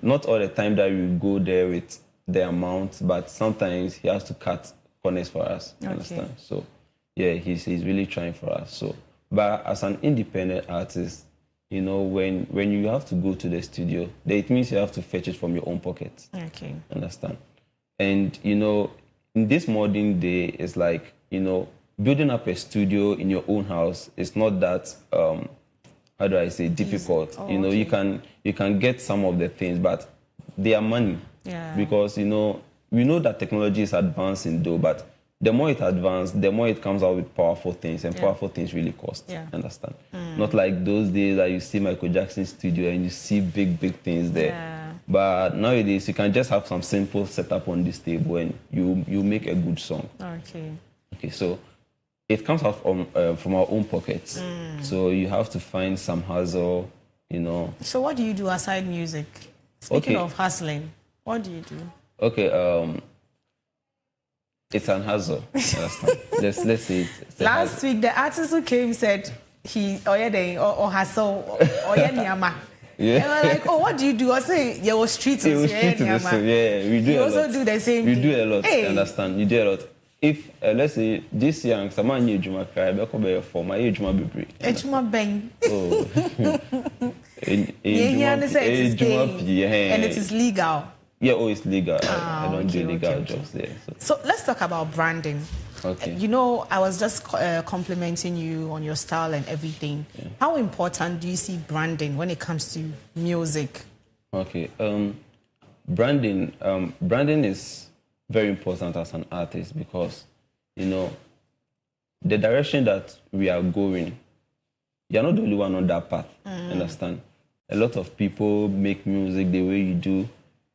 not all the time that we go there with the amount, but sometimes he has to cut corners for us. You understand? So, he's really trying for us. So, but as an independent artist, you know, when you have to go to the studio, it means you have to fetch it from your own pocket. Okay. Understand? And you know, in this modern day, it's like, you know, building up a studio in your own house is not that how do I say, difficult. You know, you can get some of the things, but they are money. Yeah. Because, you know, we know that technology is advancing though, but the more it advances, the more it comes out with powerful things, and powerful things really cost. Understand? Not like those days that you see Michael Jackson's studio and you see big things there. Yeah. But nowadays, you can just have some simple setup on this table and you make a good song. Okay, so it comes out from our own pockets. So you have to find some hustle, you know. So what do you do aside music? Speaking of hustling, what do you do? Okay, it's an hustle. Let's say it. Last week, the artist who came said he or hustle or niyama. Yeah. And we're like, oh, what do you do? I say, was street. We do You a also lot. do the same We thing. do a lot. Hey. Understand? You do a lot. if let's say this young someone new juma cry be ko be for my juma bebre Ejuma bang. oh And it is legal. Yeah, oh, it's legal. I don't do legal okay. jobs there. So let's talk about branding. Okay. You know, I was just complimenting you on your style and everything. Yeah. How important do you see branding when it comes to music? Okay. Branding is very important as an artist because, you know, the direction that we are going, you're not the only one on that path. Understand? A lot of people make music the way you do.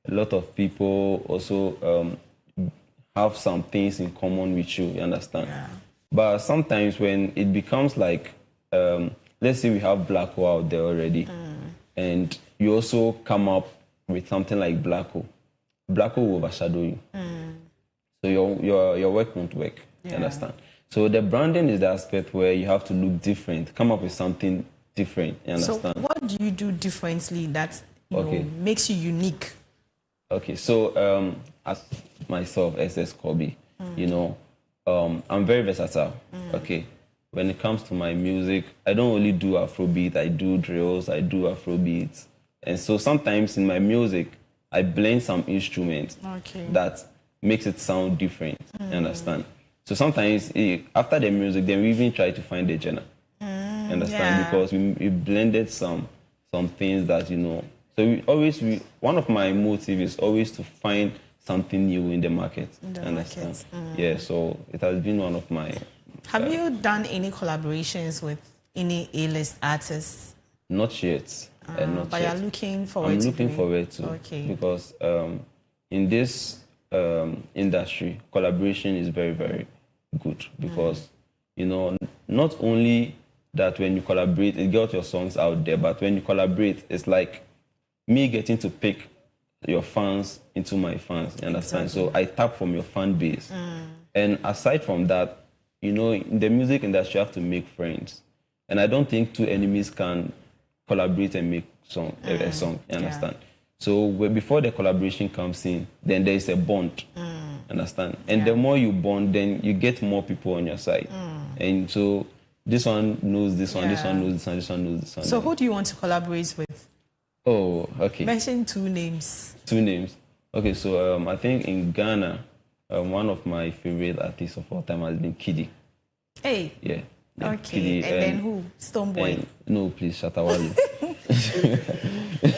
A lot of people also have some things in common with you understand? Yeah. But sometimes when it becomes like, let's say we have Black Hole out there already, and you also come up with something like Black Hole will overshadow you. So your work won't work, you understand? So the branding is the aspect where you have to look different, come up with something different, you understand? So what do you do differently that you know, makes you unique? Okay, so as myself, SS Kobe, you know, I'm very versatile. Okay, when it comes to my music, I don't only do Afrobeat, I do drills, I do Afrobeats. And so sometimes in my music, I blend some instruments that makes it sound different, you understand? So sometimes after the music, then we even try to find the genre, understand? Because we blended some things that, you know, so one of my motives is always to find something new in the market. Understand? Yeah, so it has been one of my... Have you done any collaborations with any A-list artists? Not yet. Not but yet. You're looking forward to I'm looking forward to. Okay. Because in this industry, collaboration is very, very good. Because, you know, not only that when you collaborate, it gets your songs out there, but when you collaborate, it's like me getting to pick your fans into my fans, you understand? Exactly. So I tap from your fan base. And aside from that, you know, in the music industry, you have to make friends. And I don't think two enemies can collaborate and make a song, you understand? So before the collaboration comes in, then there is a bond, understand? And the more you bond, then you get more people on your side. And so this one knows this one, this one knows this one, this one knows this one. So who do you want to collaborate with? Oh, okay. Mention 2 names. 2 names. Okay, so I think in Ghana, one of my favorite artists of all time has been Kiddy. Hey. Yeah. Okay. And then who? Stonebwoy. No, please, Shatawale.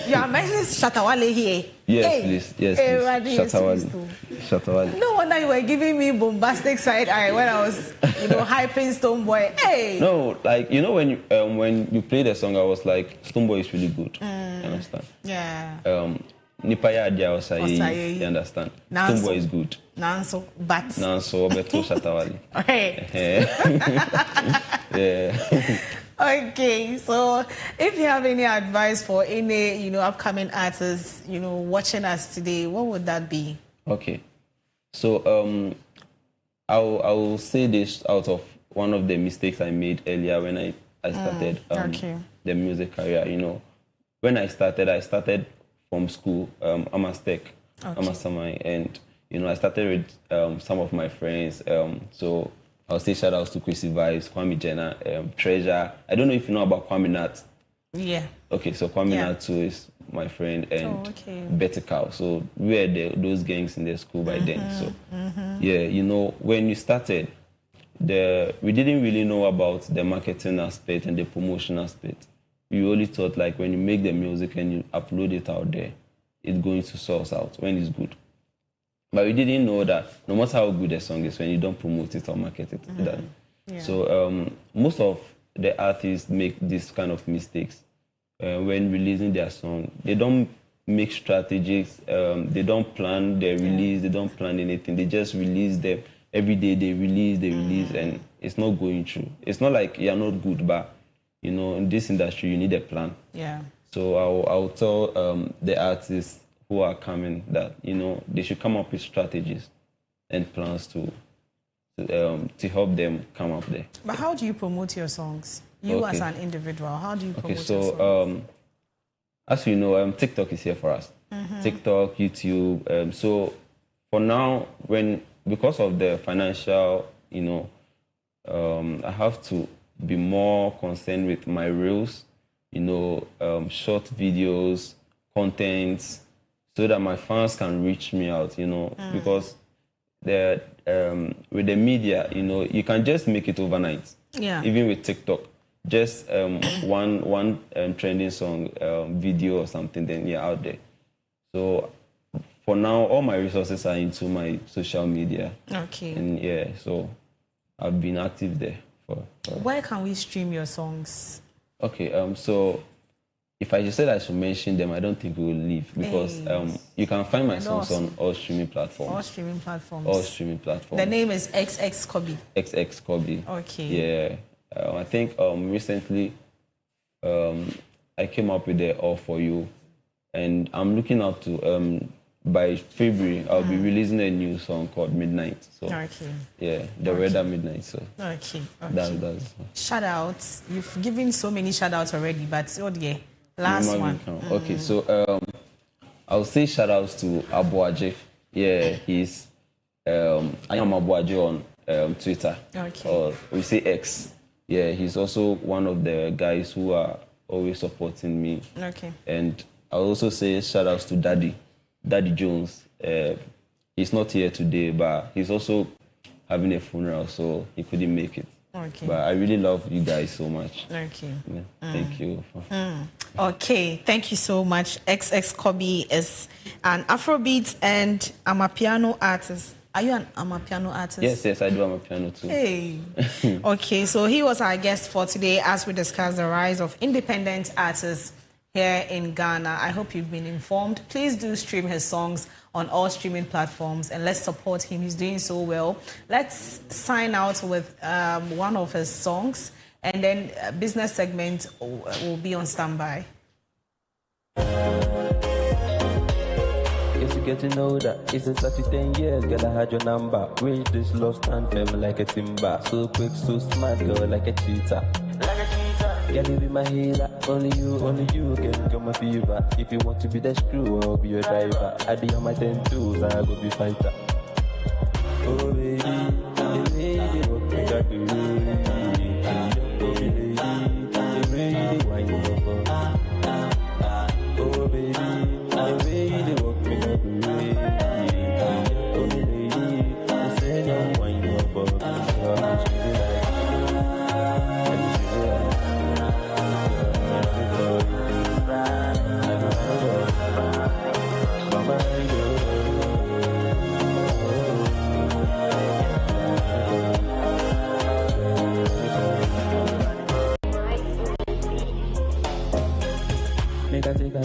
You are mentioning Shatawale here. Yes, please. Yes, please. Shatawale. No wonder you were giving me bombastic side eye when I was, you know, hyping Stonebwoy. Hey. No, like, you know, when you play the song, I was like, Stonebwoy is really good. You understand? Yeah. Nipaya Adia Osayi, you understand? Stonebwoy is good. Nanso, but. Nanso, Beto Shatawale. Okay. Yeah. Okay, so if you have any advice for any, you know, upcoming artists, you know, watching us today, what would that be? Okay. So I will say this out of one of the mistakes I made earlier when I started the music career. You know, when I started from school. I'm a Tech. I'm a Samai, and you know, I started with some of my friends. So I'll say shout outs to Chrissy Vibes, Kwame Jenna, Treasure. I don't know if you know about Kwame Nat. Yeah. Okay, so Kwame Nat too is my friend, and Betty Cow. So we were those gangs in the school by then. So yeah, you know, when you started, we didn't really know about the marketing aspect and the promotion aspect. We only thought like when you make the music and you upload it out there, it's going to source out when it's good. But we didn't know that no matter how good a song is, when you don't promote it or market it, it doesn't. Yeah. So most of the artists make this kind of mistakes when releasing their song. They don't make strategies. They don't plan their release. They don't plan anything. They just release them. Every day they release, and it's not going through. It's not like you're not good, but you know, in this industry, you need a plan. Yeah. So I'll tell the artists who are coming that, you know, they should come up with strategies and plans to help them come up there. But how do you promote your songs? You as an individual, how do you promote your songs? So as you know, TikTok is here for us. TikTok, YouTube. So for now, when because of the financial, I have to be more concerned with my reels, short videos, contents, so that my fans can reach me out, because with the media, you can just make it overnight. Yeah. Even with TikTok, just one trending song, video or something, then you're out there. So for now, all my resources are into my social media. Okay. And yeah, so I've been active there. Where can we stream your songs? Okay, so if I just said I should mention them, I don't think we will leave, because you can find my songs on all streaming platforms. All streaming platforms. All streaming platforms. The name is XX Kobe. XX Kobe. Okay. Yeah. I think recently I came up with the All For You, and I'm looking out to by February I'll be releasing a new song called Midnight. So yeah, the Weather Midnight. So that's shout outs. You've given so many shout outs already, but last one. Okay, so I'll say shout outs to Abuaje. Yeah, he's I am Abuaje on Twitter. Okay. Or we say X. Yeah, he's also one of the guys who are always supporting me. Okay. And I'll also say shout outs to Daddy Jones. He's not here today, but he's also having a funeral, so he couldn't make it. Okay. But I really love you guys so much. Okay. Yeah, thank you. Okay, thank you so much. XX Kobe is an Afrobeat and Amapiano artist. Are you an Amapiano artist? Yes, I do Amapiano too. Hey. Okay, so he was our guest for today as we discuss the rise of independent artists here in Ghana. I hope you've been informed. Please do stream his songs on all streaming platforms and let's support him. He's doing so well. Let's sign out with one of his songs, and then business segment will be on standby. Guess you're getting older. It's a 10 years, girl, I had your number. Reach this lost and firm like a timber. So quick, so smart, girl, like a cheetah. Girl, you be my healer. Only you can get my fever. If you want to be the screw, I'll be your driver. I be on my 10 toes, I go be fighter. Oh baby, the way you walk me got the way. Oh baby, the way you wind me up. Oh baby, the way you walk me got the way. Oh baby, I say no wind me up.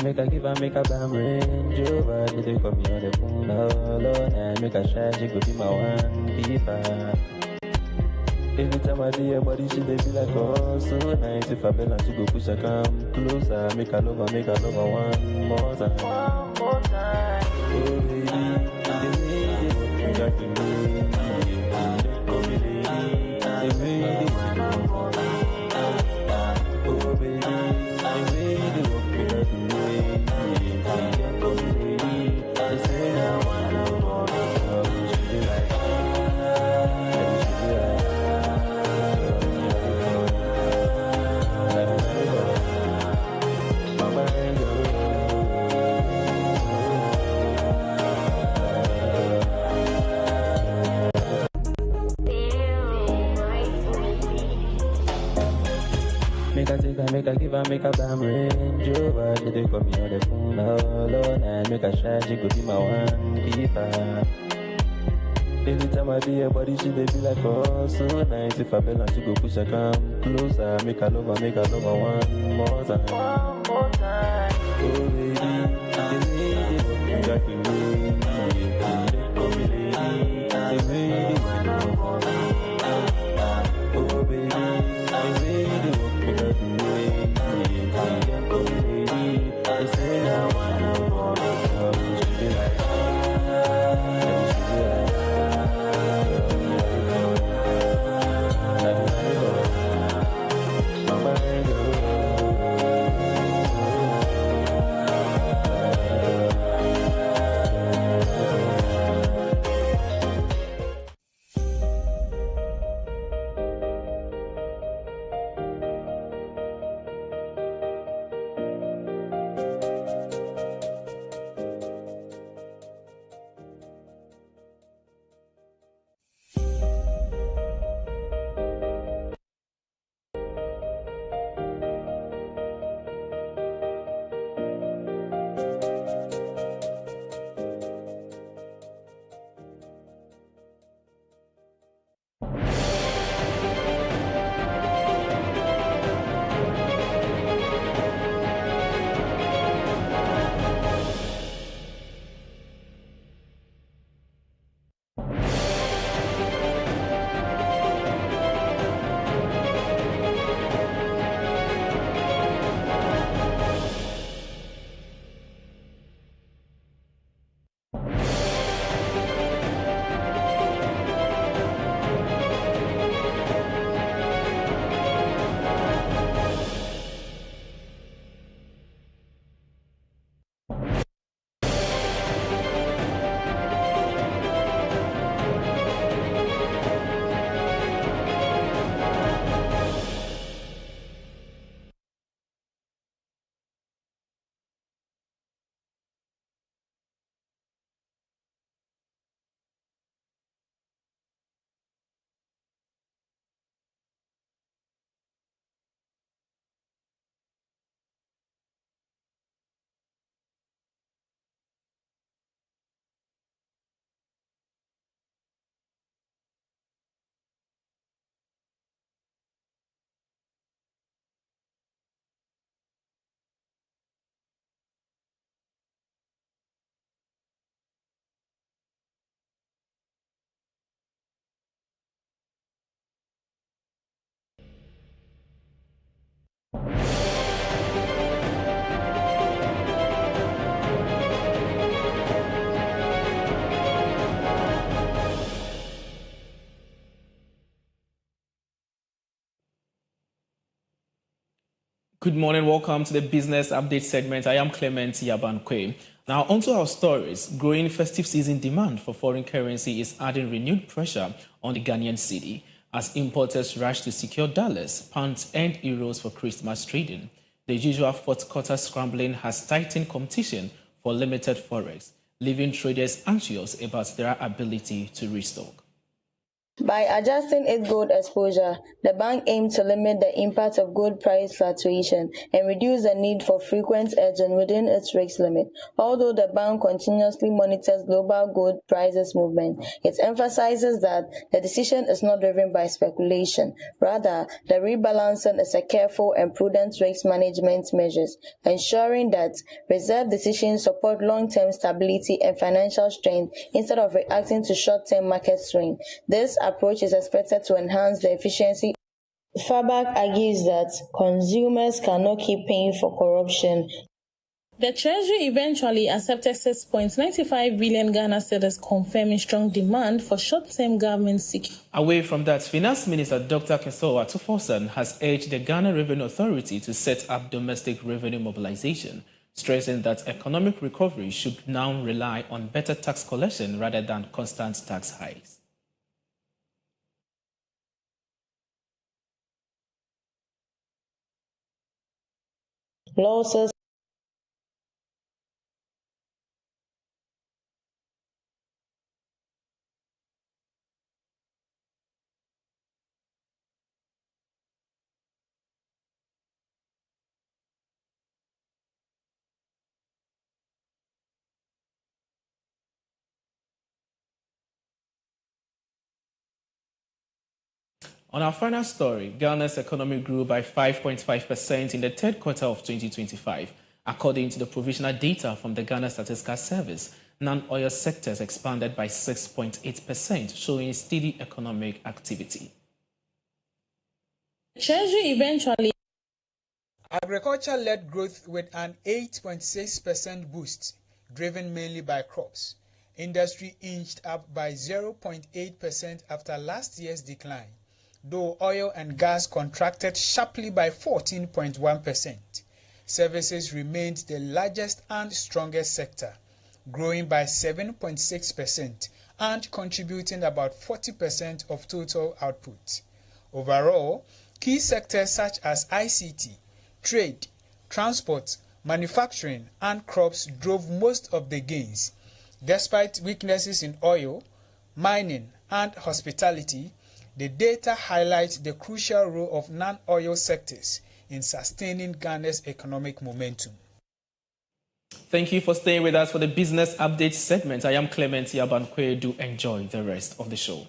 Make a give her, make a bam range over. They call me on the phone all night. Make a shine, she could be my one keeper. Every time I do her body, she they be like, oh, so nice. If I balance, she go push her come closer. Make a lover one more time. Oh baby, the way they walk me got the way. Oh baby, the way they wind me up. Oh baby, the way they walk me got the way. Make a give her, make a bam range over. They call me on the phone all night. Make a shine, she could be my one keeper. Every time I do her body, she they be like, oh, so nice. If I balance, she go push her come closer. Make a lover one more time. Oh baby, the way they walk me got the way. Oh baby, the way they wind me up. Oh baby, the way they walk me got the way. Good morning. Welcome to the Business Update segment. I am Clement Yabankwe. Now, onto our stories. Growing festive season demand for foreign currency is adding renewed pressure on the Ghanaian cedi as importers rush to secure dollars, pounds, and euros for Christmas trading. The usual fourth quarter scrambling has tightened competition for limited forex, leaving traders anxious about their ability to restock. By adjusting its gold exposure, the bank aimed to limit the impact of gold price fluctuation and reduce the need for frequent hedging within its risk limit. Although the bank continuously monitors global gold prices movement, it emphasizes that the decision is not driven by speculation. Rather, the rebalancing is a careful and prudent risk management measures, ensuring that reserve decisions support long-term stability and financial strength instead of reacting to short-term market swing. This approach is expected to enhance the efficiency. Fabak argues that consumers cannot keep paying for corruption. The Treasury eventually accepted 6.95 billion Ghana cedis, confirming strong demand for short-term government security. Away from that, Finance Minister Dr. Kesowa Tuforsan has urged the Ghana Revenue Authority to set up domestic revenue mobilization, stressing that economic recovery should now rely on better tax collection rather than constant tax hikes. Losses. On our final story, Ghana's economy grew by 5.5% in the third quarter of 2025. According to the provisional data from the Ghana Statistical Service, non-oil sectors expanded by 6.8%, showing steady economic activity. Treasury eventually. Agriculture led growth with an 8.6% boost, driven mainly by crops. Industry inched up by 0.8% after last year's decline, though oil and gas contracted sharply by 14.1%. Services remained the largest and strongest sector, growing by 7.6% and contributing about 40% of total output. Overall, key sectors such as ICT, trade, transport, manufacturing, and crops drove most of the gains. Despite weaknesses in oil, mining, and hospitality, the data highlights the crucial role of non-oil sectors in sustaining Ghana's economic momentum. Thank you for staying with us for the Business Update segment. I am Clement Yabankwe. Do enjoy the rest of the show.